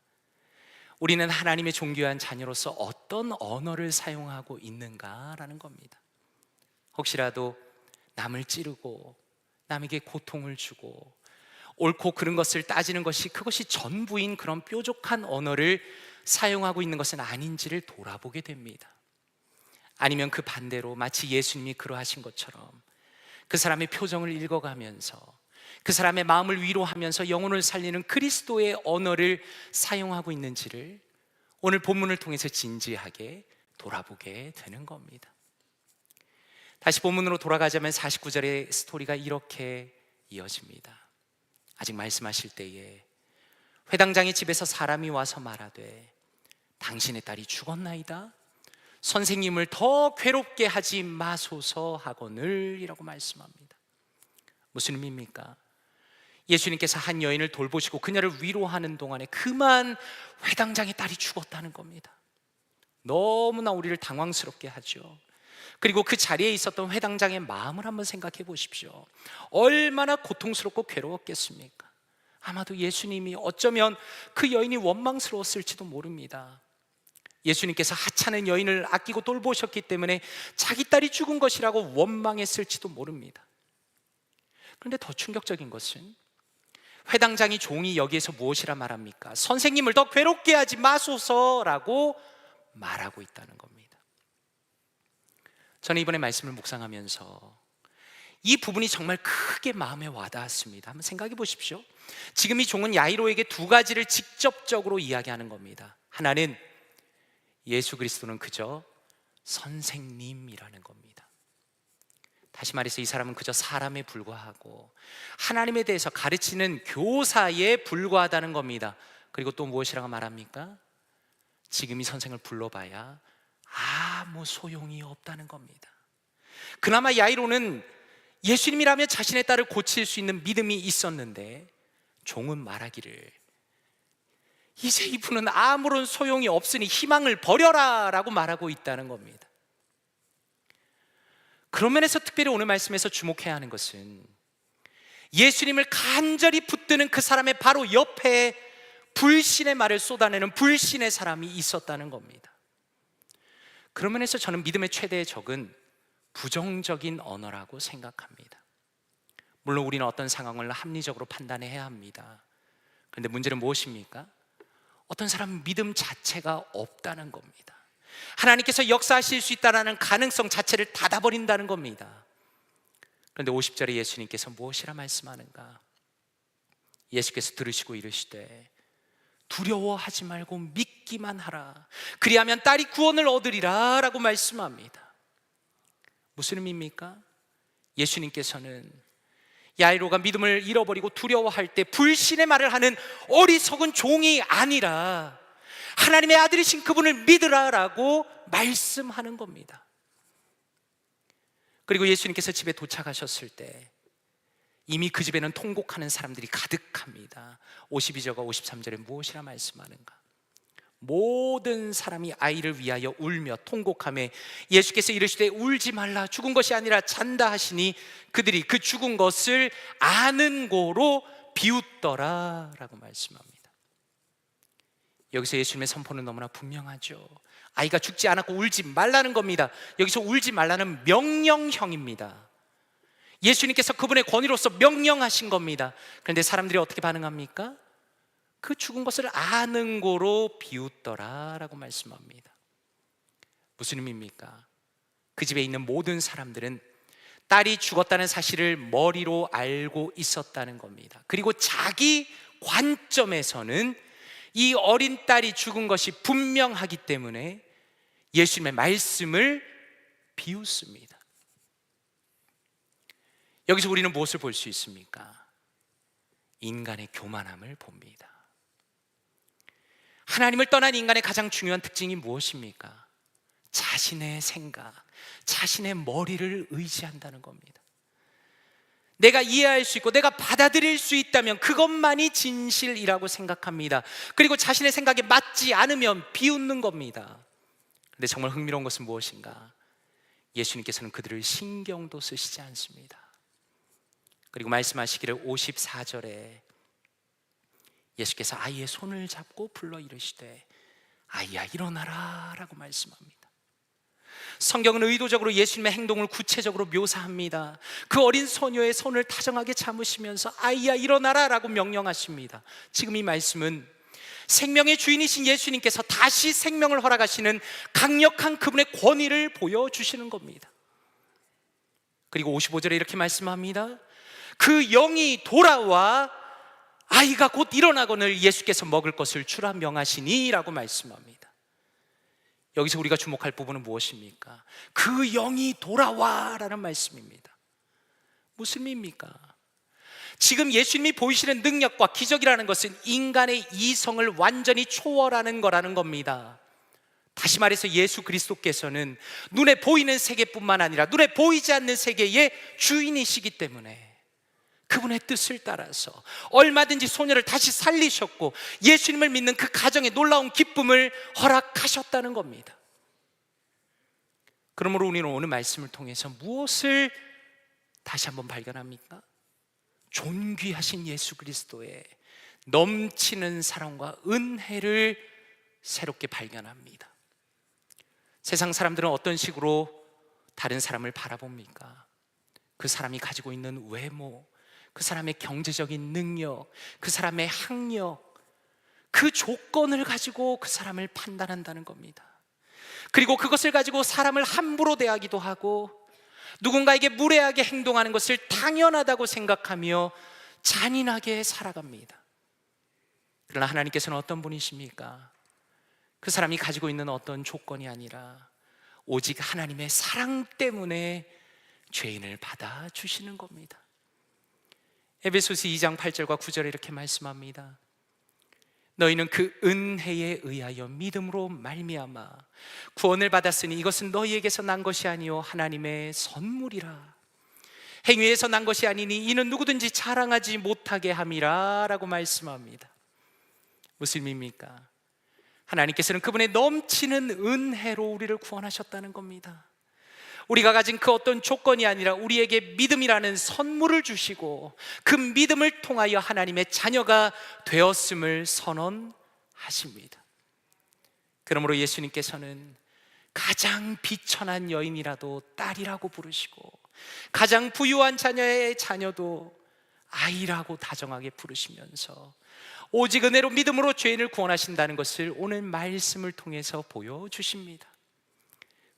우리는 하나님의 존귀한 자녀로서 어떤 언어를 사용하고 있는가라는 겁니다. 혹시라도 남을 찌르고 남에게 고통을 주고 옳고 그른 것을 따지는 것이 그것이 전부인 그런 뾰족한 언어를 사용하고 있는 것은 아닌지를 돌아보게 됩니다. 아니면 그 반대로 마치 예수님이 그러하신 것처럼 그 사람의 표정을 읽어가면서 그 사람의 마음을 위로하면서 영혼을 살리는 그리스도의 언어를 사용하고 있는지를 오늘 본문을 통해서 진지하게 돌아보게 되는 겁니다. 다시 본문으로 돌아가자면 49절의 스토리가 이렇게 이어집니다. 아직 말씀하실 때에 회당장의 집에서 사람이 와서 말하되 당신의 딸이 죽었나이다. 선생님을 더 괴롭게 하지 마소서 하거늘 이라고 말씀합니다. 무슨 의미입니까? 예수님께서 한 여인을 돌보시고 그녀를 위로하는 동안에 그만 회당장의 딸이 죽었다는 겁니다. 너무나 우리를 당황스럽게 하죠. 그리고 그 자리에 있었던 회당장의 마음을 한번 생각해 보십시오. 얼마나 고통스럽고 괴로웠겠습니까? 아마도 예수님이 어쩌면 그 여인이 원망스러웠을지도 모릅니다. 예수님께서 하찮은 여인을 아끼고 돌보셨기 때문에 자기 딸이 죽은 것이라고 원망했을지도 모릅니다. 그런데 더 충격적인 것은 회당장이 종이 여기에서 무엇이라 말합니까? 선생님을 더 괴롭게 하지 마소서라고 말하고 있다는 겁니다. 저는 이번에 말씀을 묵상하면서 이 부분이 정말 크게 마음에 와닿았습니다. 한번 생각해 보십시오. 지금 이 종은 야이로에게 두 가지를 직접적으로 이야기하는 겁니다. 하나는 예수 그리스도는 그저 선생님이라는 겁니다. 다시 말해서 이 사람은 그저 사람에 불과하고 하나님에 대해서 가르치는 교사에 불과하다는 겁니다. 그리고 또 무엇이라고 말합니까? 지금 이 선생을 불러봐야 아무 소용이 없다는 겁니다. 그나마 야이로는 예수님이라면 자신의 딸을 고칠 수 있는 믿음이 있었는데 종은 말하기를 이제 이분은 아무런 소용이 없으니 희망을 버려라 라고 말하고 있다는 겁니다. 그런 면에서 특별히 오늘 말씀에서 주목해야 하는 것은 예수님을 간절히 붙드는 그 사람의 바로 옆에 불신의 말을 쏟아내는 불신의 사람이 있었다는 겁니다. 그런 면에서 저는 믿음의 최대의 적은 부정적인 언어라고 생각합니다. 물론 우리는 어떤 상황을 합리적으로 판단해야 합니다. 그런데 문제는 무엇입니까? 어떤 사람은 믿음 자체가 없다는 겁니다. 하나님께서 역사하실 수 있다는 가능성 자체를 닫아버린다는 겁니다. 그런데 50절에 예수님께서 무엇이라 말씀하는가? 예수께서 들으시고 이르시되 두려워하지 말고 믿기만 하라. 그리하면 딸이 구원을 얻으리라 라고 말씀합니다. 무슨 의미입니까? 예수님께서는 야이로가 믿음을 잃어버리고 두려워할 때 불신의 말을 하는 어리석은 종이 아니라 하나님의 아들이신 그분을 믿으라 라고 말씀하는 겁니다. 그리고 예수님께서 집에 도착하셨을 때 이미 그 집에는 통곡하는 사람들이 가득합니다. 52절과 53절에 무엇이라 말씀하는가? 모든 사람이 아이를 위하여 울며 통곡하며 예수께서 이르시되 울지 말라, 죽은 것이 아니라 잔다 하시니 그들이 그 죽은 것을 아는 고로 비웃더라 라고 말씀합니다. 여기서 예수님의 선포는 너무나 분명하죠. 아이가 죽지 않았고 울지 말라는 겁니다. 여기서 울지 말라는 명령형입니다. 예수님께서 그분의 권위로서 명령하신 겁니다. 그런데 사람들이 어떻게 반응합니까? 그 죽은 것을 아는 고로 비웃더라 라고 말씀합니다. 무슨 의미입니까? 그 집에 있는 모든 사람들은 딸이 죽었다는 사실을 머리로 알고 있었다는 겁니다. 그리고 자기 관점에서는 이 어린 딸이 죽은 것이 분명하기 때문에 예수님의 말씀을 비웃습니다. 여기서 우리는 무엇을 볼 수 있습니까? 인간의 교만함을 봅니다. 하나님을 떠난 인간의 가장 중요한 특징이 무엇입니까? 자신의 생각, 자신의 머리를 의지한다는 겁니다. 내가 이해할 수 있고 내가 받아들일 수 있다면 그것만이 진실이라고 생각합니다. 그리고 자신의 생각에 맞지 않으면 비웃는 겁니다. 그런데 정말 흥미로운 것은 무엇인가? 예수님께서는 그들을 신경도 쓰시지 않습니다. 그리고 말씀하시기를 54절에 예수께서 아이의 손을 잡고 불러 이르시되 아이야 일어나라 라고 말씀합니다. 성경은 의도적으로 예수님의 행동을 구체적으로 묘사합니다. 그 어린 소녀의 손을 다정하게 잡으시면서 아이야 일어나라 라고 명령하십니다. 지금 이 말씀은 생명의 주인이신 예수님께서 다시 생명을 허락하시는 강력한 그분의 권위를 보여주시는 겁니다. 그리고 55절에 이렇게 말씀합니다. 그 영이 돌아와 아이가 곧 일어나거늘 예수께서 먹을 것을 주라 명하시니 라고 말씀합니다. 여기서 우리가 주목할 부분은 무엇입니까? 그 영이 돌아와 라는 말씀입니다. 무슨 의미입니까? 지금 예수님이 보이시는 능력과 기적이라는 것은 인간의 이성을 완전히 초월하는 거라는 겁니다. 다시 말해서 예수 그리스도께서는 눈에 보이는 세계뿐만 아니라 눈에 보이지 않는 세계의 주인이시기 때문에 그분의 뜻을 따라서 얼마든지 소녀를 다시 살리셨고 예수님을 믿는 그 가정에 놀라운 기쁨을 허락하셨다는 겁니다. 그러므로 우리는 오늘 말씀을 통해서 무엇을 다시 한번 발견합니까? 존귀하신 예수 그리스도의 넘치는 사랑과 은혜를 새롭게 발견합니다. 세상 사람들은 어떤 식으로 다른 사람을 바라봅니까? 그 사람이 가지고 있는 외모, 그 사람의 경제적인 능력, 그 사람의 학력, 그 조건을 가지고 그 사람을 판단한다는 겁니다. 그리고 그것을 가지고 사람을 함부로 대하기도 하고 누군가에게 무례하게 행동하는 것을 당연하다고 생각하며 잔인하게 살아갑니다. 그러나 하나님께서는 어떤 분이십니까? 그 사람이 가지고 있는 어떤 조건이 아니라 오직 하나님의 사랑 때문에 죄인을 받아주시는 겁니다. 에베소서 2장 8절과 9절에 이렇게 말씀합니다. 너희는 그 은혜에 의하여 믿음으로 말미암아 구원을 받았으니 이것은 너희에게서 난 것이 아니요 하나님의 선물이라. 행위에서 난 것이 아니니 이는 누구든지 자랑하지 못하게 함이라 라고 말씀합니다. 무슨 의미입니까? 하나님께서는 그분의 넘치는 은혜로 우리를 구원하셨다는 겁니다. 우리가 가진 그 어떤 조건이 아니라 우리에게 믿음이라는 선물을 주시고 그 믿음을 통하여 하나님의 자녀가 되었음을 선언하십니다. 그러므로 예수님께서는 가장 비천한 여인이라도 딸이라고 부르시고 가장 부유한 자녀의 자녀도 아이라고 다정하게 부르시면서 오직 은혜로 믿음으로 죄인을 구원하신다는 것을 오늘 말씀을 통해서 보여주십니다.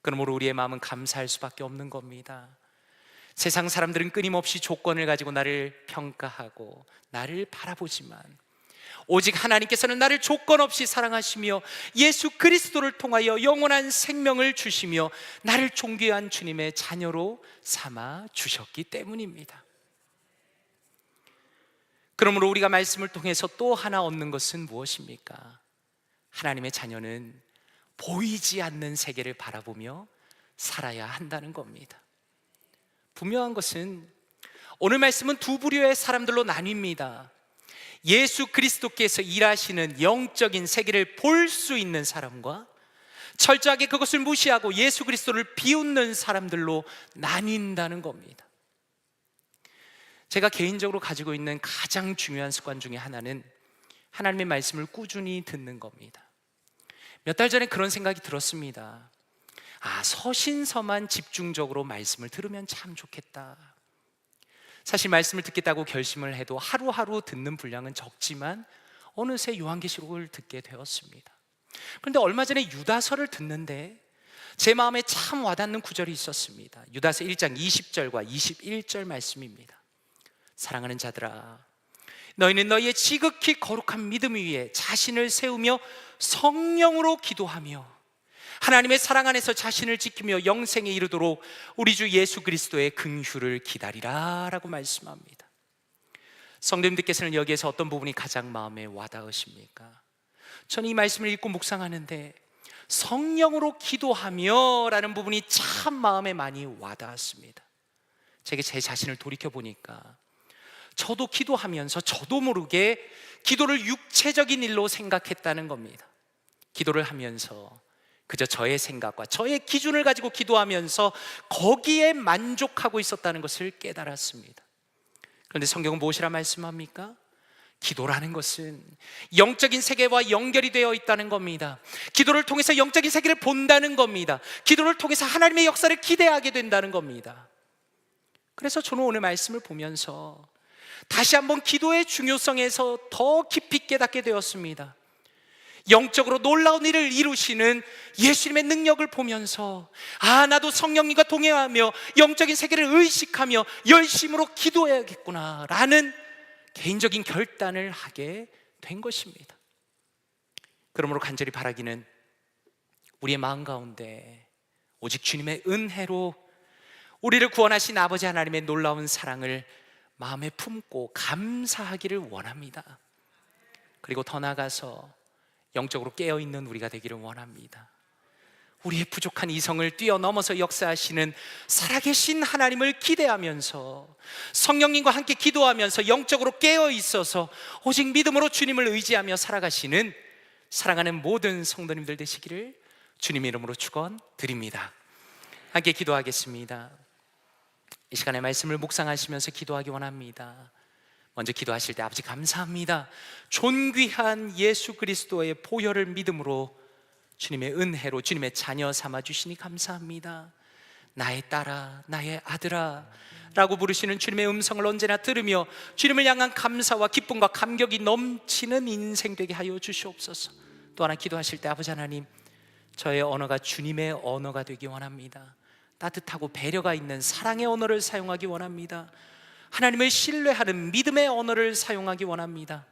그러므로 우리의 마음은 감사할 수밖에 없는 겁니다. 세상 사람들은 끊임없이 조건을 가지고 나를 평가하고 나를 바라보지만 오직 하나님께서는 나를 조건 없이 사랑하시며 예수 그리스도를 통하여 영원한 생명을 주시며 나를 존귀한 주님의 자녀로 삼아 주셨기 때문입니다. 그러므로 우리가 말씀을 통해서 또 하나 얻는 것은 무엇입니까? 하나님의 자녀는 보이지 않는 세계를 바라보며 살아야 한다는 겁니다. 분명한 것은 오늘 말씀은 두 부류의 사람들로 나뉩니다. 예수 그리스도께서 일하시는 영적인 세계를 볼 수 있는 사람과 철저하게 그것을 무시하고 예수 그리스도를 비웃는 사람들로 나뉜다는 겁니다. 제가 개인적으로 가지고 있는 가장 중요한 습관 중에 하나는 하나님의 말씀을 꾸준히 듣는 겁니다. 몇 달 전에 그런 생각이 들었습니다. 서신서만 집중적으로 말씀을 들으면 참 좋겠다. 사실 말씀을 듣겠다고 결심을 해도 하루하루 듣는 분량은 적지만 어느새 요한계시록을 듣게 되었습니다. 그런데 얼마 전에 유다서를 듣는데 제 마음에 참 와닿는 구절이 있었습니다. 유다서 1장 20절과 21절 말씀입니다. 사랑하는 자들아, 너희는 너희의 지극히 거룩한 믿음 위에 자신을 세우며 성령으로 기도하며 하나님의 사랑 안에서 자신을 지키며 영생에 이르도록 우리 주 예수 그리스도의 긍휼을 기다리라 라고 말씀합니다. 성도님들께서는 여기에서 어떤 부분이 가장 마음에 와닿으십니까? 저는 이 말씀을 읽고 묵상하는데 성령으로 기도하며 라는 부분이 참 마음에 많이 와닿았습니다. 제게 제 자신을 돌이켜보니까 저도 기도하면서 저도 모르게 기도를 육체적인 일로 생각했다는 겁니다. 기도를 하면서 그저 저의 생각과 저의 기준을 가지고 기도하면서 거기에 만족하고 있었다는 것을 깨달았습니다. 그런데 성경은 무엇이라 말씀합니까? 기도라는 것은 영적인 세계와 연결이 되어 있다는 겁니다. 기도를 통해서 영적인 세계를 본다는 겁니다. 기도를 통해서 하나님의 역사를 기대하게 된다는 겁니다. 그래서 저는 오늘 말씀을 보면서 다시 한번 기도의 중요성에서 더 깊이 깨닫게 되었습니다. 영적으로 놀라운 일을 이루시는 예수님의 능력을 보면서 나도 성령님과 동행하며 영적인 세계를 의식하며 열심으로 기도해야겠구나 라는 개인적인 결단을 하게 된 것입니다. 그러므로 간절히 바라기는 우리의 마음 가운데 오직 주님의 은혜로 우리를 구원하신 아버지 하나님의 놀라운 사랑을 마음에 품고 감사하기를 원합니다. 그리고 더 나아가서 영적으로 깨어있는 우리가 되기를 원합니다. 우리의 부족한 이성을 뛰어넘어서 역사하시는 살아계신 하나님을 기대하면서 성령님과 함께 기도하면서 영적으로 깨어있어서 오직 믿음으로 주님을 의지하며 살아가시는 사랑하는 모든 성도님들 되시기를 주님의 이름으로 축원드립니다. 함께 기도하겠습니다. 이 시간에 말씀을 묵상하시면서 기도하기 원합니다. 먼저 기도하실 때 아버지 감사합니다. 존귀한 예수 그리스도의 보혈을 믿음으로 주님의 은혜로 주님의 자녀 삼아주시니 감사합니다. 나의 딸아, 나의 아들아 라고 부르시는 주님의 음성을 언제나 들으며 주님을 향한 감사와 기쁨과 감격이 넘치는 인생 되게 하여 주시옵소서. 또 하나 기도하실 때 아버지 하나님, 저의 언어가 주님의 언어가 되기 원합니다. 따뜻하고 배려가 있는 사랑의 언어를 사용하기 원합니다. 하나님을 신뢰하는 믿음의 언어를 사용하기 원합니다.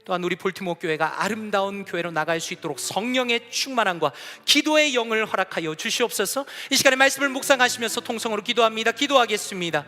또한 우리 볼티모어 교회가 아름다운 교회로 나갈 수 있도록 성령의 충만함과 기도의 영을 허락하여 주시옵소서. 이 시간에 말씀을 묵상하시면서 통성으로 기도합니다. 기도하겠습니다.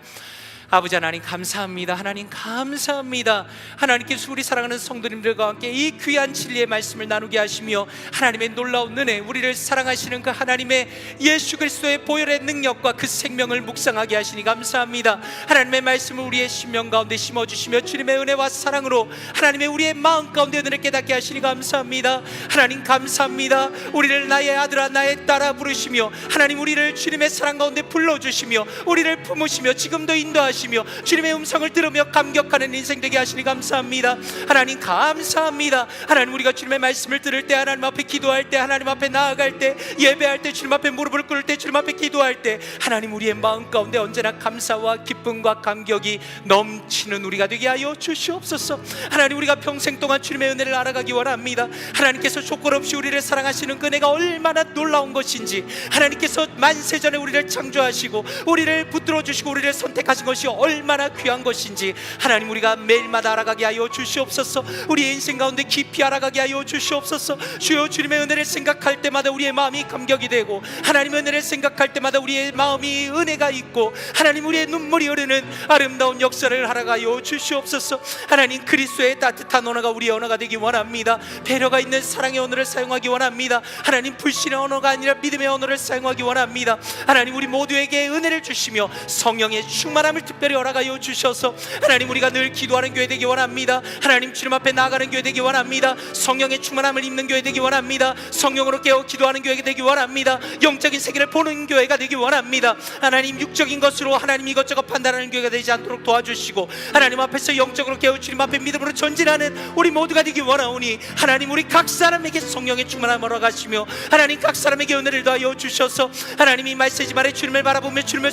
아버지 하나님 감사합니다. 하나님 감사합니다. 하나님께서 우리 사랑하는 성도님들과 함께 이 귀한 진리의 말씀을 나누게 하시며 하나님의 놀라운 은혜, 우리를 사랑하시는 그 하나님의 예수 그리스도의 보혈의 능력과 그 생명을 묵상하게 하시니 감사합니다. 하나님의 말씀을 우리의 심령 가운데 심어주시며 주님의 은혜와 사랑으로 하나님의 우리의 마음 가운데 은혜를 깨닫게 하시니 감사합니다. 하나님 감사합니다. 우리를 나의 아들아 나의 딸아 부르시며 하나님 우리를 주님의 사랑 가운데 불러주시며 우리를 품으시며 지금도 인도하시며 주님의 음성을 들으며 감격하는 인생 되게 하시니 감사합니다. 하나님 감사합니다. 하나님 우리가 주님의 말씀을 들을 때, 하나님 앞에 기도할 때, 하나님 앞에 나아갈 때, 예배할 때, 주님 앞에 무릎을 꿇을 때, 주님 앞에 기도할 때 하나님 우리의 마음 가운데 언제나 감사와 기쁨과 감격이 넘치는 우리가 되게 하여 주시옵소서. 하나님 우리가 평생 동안 주님의 은혜를 알아가기 원합니다. 하나님께서 조건 없이 우리를 사랑하시는 그 은혜가 얼마나 놀라운 것인지, 하나님께서 만세전에 우리를 창조하시고 우리를 붙들어 주시고 우리를 선택하신 것이 얼마나 귀한 것인지 하나님 우리가 매일마다 알아가게 하여 주시옵소서. 우리의 인생 가운데 깊이 알아가게 하여 주시옵소서. 주여 주님의 은혜를 생각할 때마다 우리의 마음이 감격이 되고 하나님의 은혜를 생각할 때마다 우리의 마음이 은혜가 있고 하나님 우리의 눈물이 흐르는 아름다운 역사를 하라가여 주시옵소서. 하나님 그리스도의 따뜻한 언어가 우리의 언어가 되기 원합니다. 배려가 있는 사랑의 언어를 사용하기 원합니다. 하나님 불신의 언어가 아니라 믿음의 언어를 사용하기 원합니다. 하나님 우리 모두에게 은혜를 주시며 성령의 충만함을 특별히 허락하여 주셔서 하나님 우리가 늘 기도하는 교회 되기 원합니다. 하나님 주님 앞에 나아가는 교회 되기 원합니다. 성령의 충만함을 입는 교회 되기 원합니다. 성령으로 깨어 기도하는 교회가 되기 원합니다. 영적인 세계를 보는 교회가 되기 원합니다. 하나님 육적인 것으로 하나님 이것저것 판단하는 교회가 되지 않도록 도와주시고 하나님 앞에서 영적으로 깨어 주님 앞에 믿음으로 전진하는 우리 모두가 되기 원하오니 하나님 우리 각 사람에게 성령의 충만함을 허락하시며 하나님 각 사람에게 은혜를 더하여 주셔서 하나님 이 말세지 말에 주님을 바라보며 주님을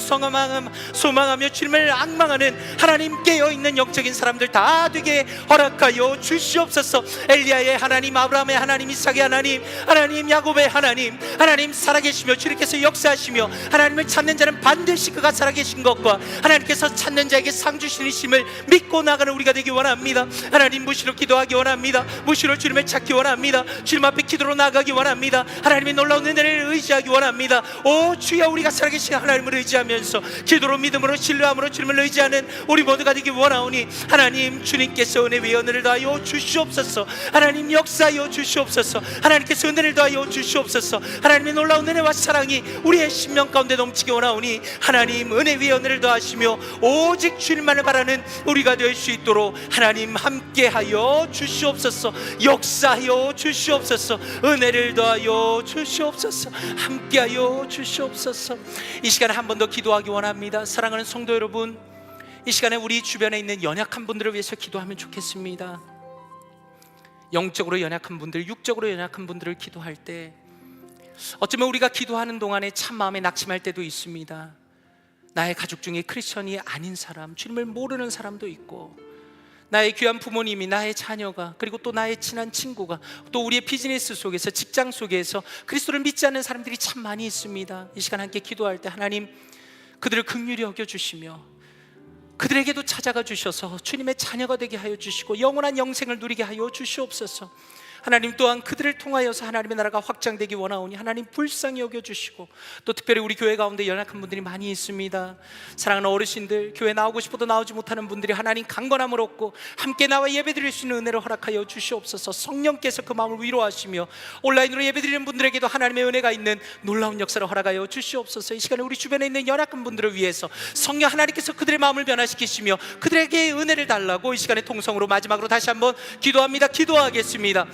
소망하며 주님을 악망하는 하나님 깨어있는 영적인 사람들 다 되게 허락하여 주시옵소서. 엘리야의 하나님, 아브라함의 하나님, 이삭의 하나님, 하나님 야곱의 하나님, 하나님 살아계시며 주님께서 역사하시며 하나님을 찾는 자는 반드시 그가 살아계신 것과 하나님께서 찾는 자에게 상 주시심을 믿고 나가는 우리가 되기 원합니다. 하나님 무시로 기도하기 원합니다. 무시로 주님을 찾기 원합니다. 주님 앞에 기도로 나가기 원합니다. 하나님의 놀라운 은혜를 의지하기 원합니다. 오 주여 우리가 살아계신 하나님을 의지하면서 기도로 믿음으로 신뢰함으로 주님을 의지하는 우리 모두가 되기 원하오니 하나님 주님께서 은혜 위에 은혜를 더하여 주시옵소서. 하나님 역사하여 주시옵소서. 하나님께서 은혜를 더하여 주시옵소서. 하나님의 놀라운 은혜와 사랑이 우리의 심령 가운데 넘치기 원하오니 하나님 은혜 위에 은혜를 더하시며 오직 주님만을 바라는 우리가 될 수 있도록 하나님 함께하여 주시옵소서. 역사하여 주시옵소서. 은혜를 더하여 주시옵소서. 함께하여 주시옵소서. 이 시간에 한 번 더 기도하기 원합니다. 사랑하는 성도 여러분, 이 시간에 우리 주변에 있는 연약한 분들을 위해서 기도하면 좋겠습니다. 영적으로 연약한 분들, 육적으로 연약한 분들을 기도할 때 어쩌면 우리가 기도하는 동안에 참 마음에 낙심할 때도 있습니다. 나의 가족 중에 크리스천이 아닌 사람, 주님을 모르는 사람도 있고 나의 귀한 부모님이, 나의 자녀가, 그리고 또 나의 친한 친구가, 또 우리의 비즈니스 속에서, 직장 속에서 그리스도를 믿지 않는 사람들이 참 많이 있습니다. 이 시간 함께 기도할 때 하나님 그들을 긍휼히 여겨주시며 그들에게도 찾아가 주셔서 주님의 자녀가 되게 하여 주시고 영원한 영생을 누리게 하여 주시옵소서. 하나님 또한 그들을 통하여서 하나님의 나라가 확장되기 원하오니 하나님 불쌍히 여겨주시고 또 특별히 우리 교회 가운데 연약한 분들이 많이 있습니다. 사랑하는 어르신들, 교회 나오고 싶어도 나오지 못하는 분들이 하나님 강건함을 얻고 함께 나와 예배드릴 수 있는 은혜를 허락하여 주시옵소서. 성령께서 그 마음을 위로하시며 온라인으로 예배드리는 분들에게도 하나님의 은혜가 있는 놀라운 역사를 허락하여 주시옵소서. 이 시간에 우리 주변에 있는 연약한 분들을 위해서 성령 하나님께서 그들의 마음을 변화시키시며 그들에게 은혜를 달라고 이 시간에 통성으로 마지막으로 다시 한번 기도합니다. 기도하겠습니다.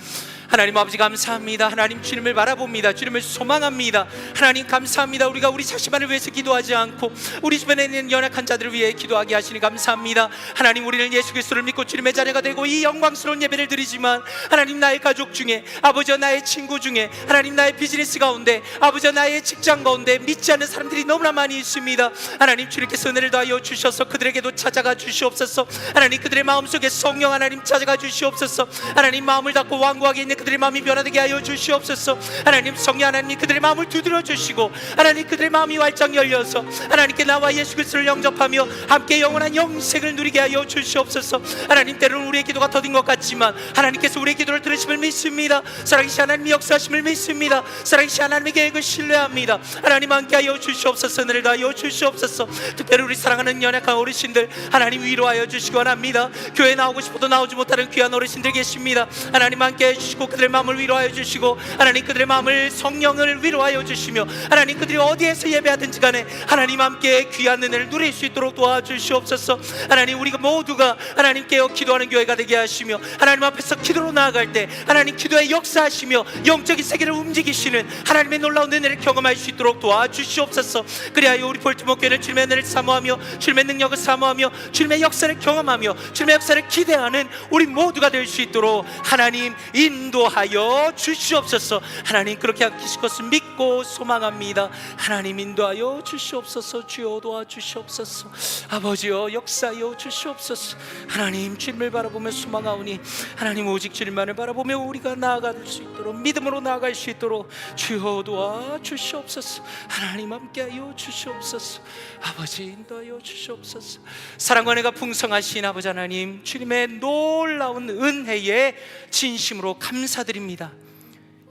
하나님 아버지 감사합니다. 하나님 주님을 바라봅니다. 주님을 소망합니다. 하나님 감사합니다. 우리가 우리 자신만을 위해서 기도하지 않고 우리 주변에 있는 연약한 자들을 위해 기도하게 하시니 감사합니다. 하나님 우리는 예수 그리스도를 믿고 주님의 자녀가 되고 이 영광스러운 예배를 드리지만 하나님 나의 가족 중에, 아버지 나의 친구 중에, 하나님 나의 비즈니스 가운데, 아버지 나의 직장 가운데 믿지 않는 사람들이 너무나 많이 있습니다. 하나님 주님께서 은혜를 더하여 주셔서 그들에게도 찾아가 주시옵소서. 하나님 그들의 마음속에 성령 하나님 찾아가 주시옵소서. 하나님 마음을 닫고 완고하게 구하게 있는 그들의 마음이 변화되게 하여 주시옵소서. 하나님, 성령 하나님, 그들의 마음을 두드려 주시고 하나님, 그들의 마음이 활짝 열려서 하나님께 나와 예수 그리스도를 영접하며 함께 영원한 영생을 누리게 하여 주시옵소서. 하나님, 때로는 우리의 기도가 더딘 것 같지만 하나님께서 우리의 기도를 들으심을 믿습니다. 살아계신 하나님의 역사하심을 믿습니다. 살아계신 하나님의 계획을 신뢰합니다. 하나님, 함께하여 주시옵소서. 은혜를 더하여 주시옵소서. 특별히 우리 사랑하는 연약한 어르신들 하나님 위로하여 주시기 원합니다. 교회 나오고 싶어도 나오지 못하는 귀한 어르신들 계십니다. 하나님, 함께해 주시고 그들의 마음을 위로하여 주시고 하나님, 그들의 마음을 성령을 위로하여 주시며 하나님, 그들이 어디에서 예배하든지 간에 하나님 함께 귀한 은혜를 누릴 수 있도록 도와주시옵소서. 하나님, 우리가 모두가 하나님께 기도하는 교회가 되게 하시며 하나님 앞에서 기도로 나아갈 때 하나님 기도의 역사하시며 영적인 세계를 움직이시는 하나님의 놀라운 은혜를 경험할 수 있도록 도와주시옵소서. 그리하여 우리 볼티모 교회는 주님의 은혜를 사모하며 주님의 능력을 사모하며 주님의 역사를 경험하며 주님의 역사를 기대하는 우리 모두가 될 수 있도록 하나님 인도하여 주시옵소서. 하나님, 그렇게 하실 것을 믿고 소망합니다. 하나님, 인도하여 주시옵소서. 주여 도와주시옵소서. 아버지여, 역사하여 주시옵소서. 하나님, 주님을 바라보며 소망하오니 하나님, 오직 주님만을 바라보며 우리가 나아갈 수 있도록, 믿음으로 나아갈 수 있도록 주여 도와주시옵소서. 하나님, 함께하여 주시옵소서. 아버지, 인도하여 주시옵소서. 사랑과 은혜가 풍성하신 아버지 하나님, 주님의 놀라운 은혜에 진심으로 감사드립니다.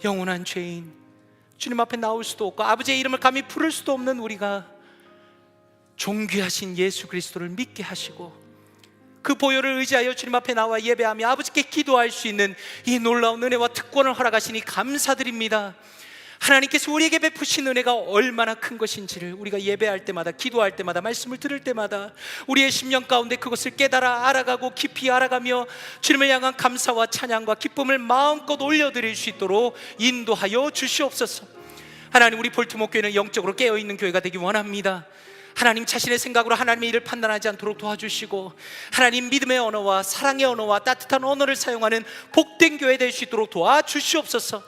영원한 죄인, 주님 앞에 나올 수도 없고 아버지의 이름을 감히 부를 수도 없는 우리가 존귀하신 예수 그리스도를 믿게 하시고 그 보혈을 의지하여 주님 앞에 나와 예배하며 아버지께 기도할 수 있는 이 놀라운 은혜와 특권을 허락하시니 감사드립니다. 하나님께서 우리에게 베푸신 은혜가 얼마나 큰 것인지를 우리가 예배할 때마다, 기도할 때마다, 말씀을 들을 때마다 우리의 심령 가운데 그것을 깨달아 알아가고 깊이 알아가며 주님을 향한 감사와 찬양과 기쁨을 마음껏 올려드릴 수 있도록 인도하여 주시옵소서. 하나님, 우리 볼티모 교회는 영적으로 깨어있는 교회가 되기 원합니다. 하나님, 자신의 생각으로 하나님의 일을 판단하지 않도록 도와주시고 하나님, 믿음의 언어와 사랑의 언어와 따뜻한 언어를 사용하는 복된 교회 될 수 있도록 도와주시옵소서.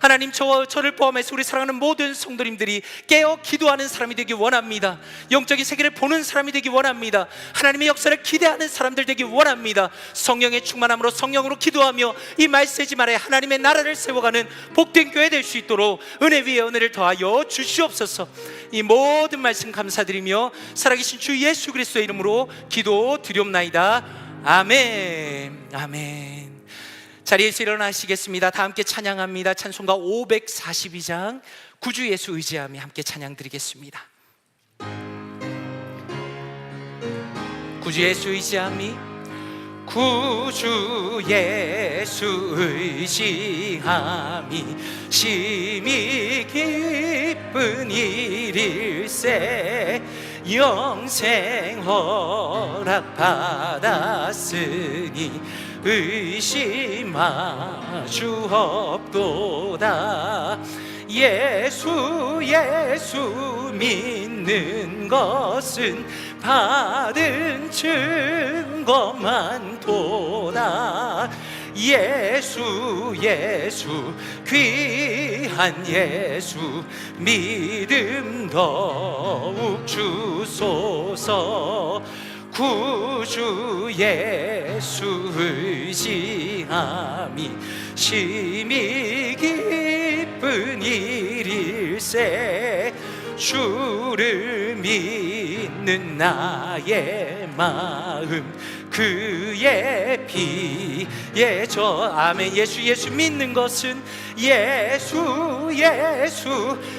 하나님, 저를 포함해서 우리 사랑하는 모든 성도님들이 깨어 기도하는 사람이 되기 원합니다. 영적인 세계를 보는 사람이 되기 원합니다. 하나님의 역사를 기대하는 사람들 되기 원합니다. 성령의 충만함으로 성령으로 기도하며 이 말세지 말에 하나님의 나라를 세워가는 복된 교회 될 수 있도록 은혜 위에 은혜를 더하여 주시옵소서. 이 모든 말씀 감사드리며 살아계신 주 예수 그리스도의 이름으로 기도드리옵나이다. 아멘. 아멘. 자리에서 일어나시겠습니다. 다 함께 찬양합니다. 찬송가 542장 구주 예수 의지하며 함께 찬양 드리겠습니다. 구주 예수 의지함이, 구주 예수 의지함이 심히 기쁜 일일세. 영생 허락 받았으니 의심하 주옵도다. 예수 믿는 것은 받은 증거만 도다. 예수 귀한 예수 믿음 더욱 주소서. 구주 예수 의지함이 심히 기쁜 일일세. 주를 믿는 나의 마음 그의 피에 저 아멘. 예수 믿는 것은 예수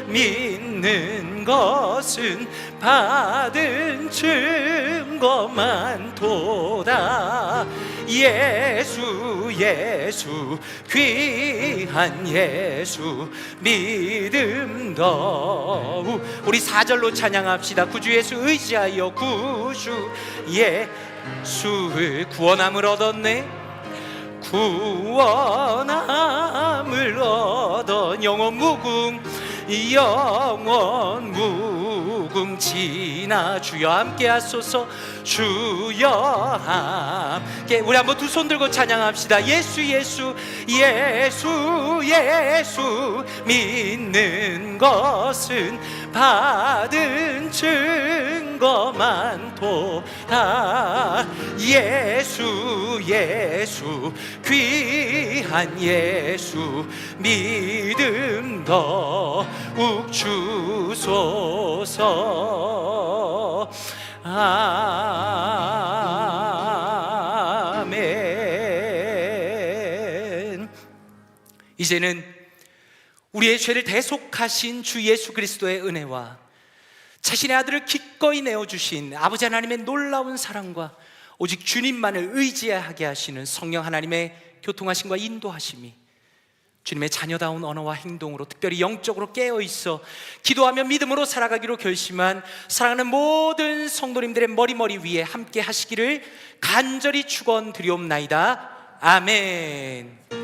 믿는 것은 받은 증거만 도다. 예수 귀한 예수 믿음 더욱. 우리 4절로 찬양합시다. 구주 예수 의지하여 구주 예수의 구원함을 얻었네. 구원함을 얻은 영원 무궁 지나 주여 함께 하소서. 주여 함께. 우리 한번 두 손 들고 찬양합시다. 예수 믿는 것은 받은 증거 많도다. 예수 예수 귀한 예수 믿음 더욱 주소서. 아멘. 이제는 우리의 죄를 대속하신 주 예수 그리스도의 은혜와 자신의 아들을 기꺼이 내어주신 아버지 하나님의 놀라운 사랑과 오직 주님만을 의지하게 하시는 성령 하나님의 교통하심과 인도하심이 주님의 자녀다운 언어와 행동으로 특별히 영적으로 깨어있어 기도하며 믿음으로 살아가기로 결심한 사랑하는 모든 성도님들의 머리 위에 함께 하시기를 간절히 축원드리옵나이다. 아멘.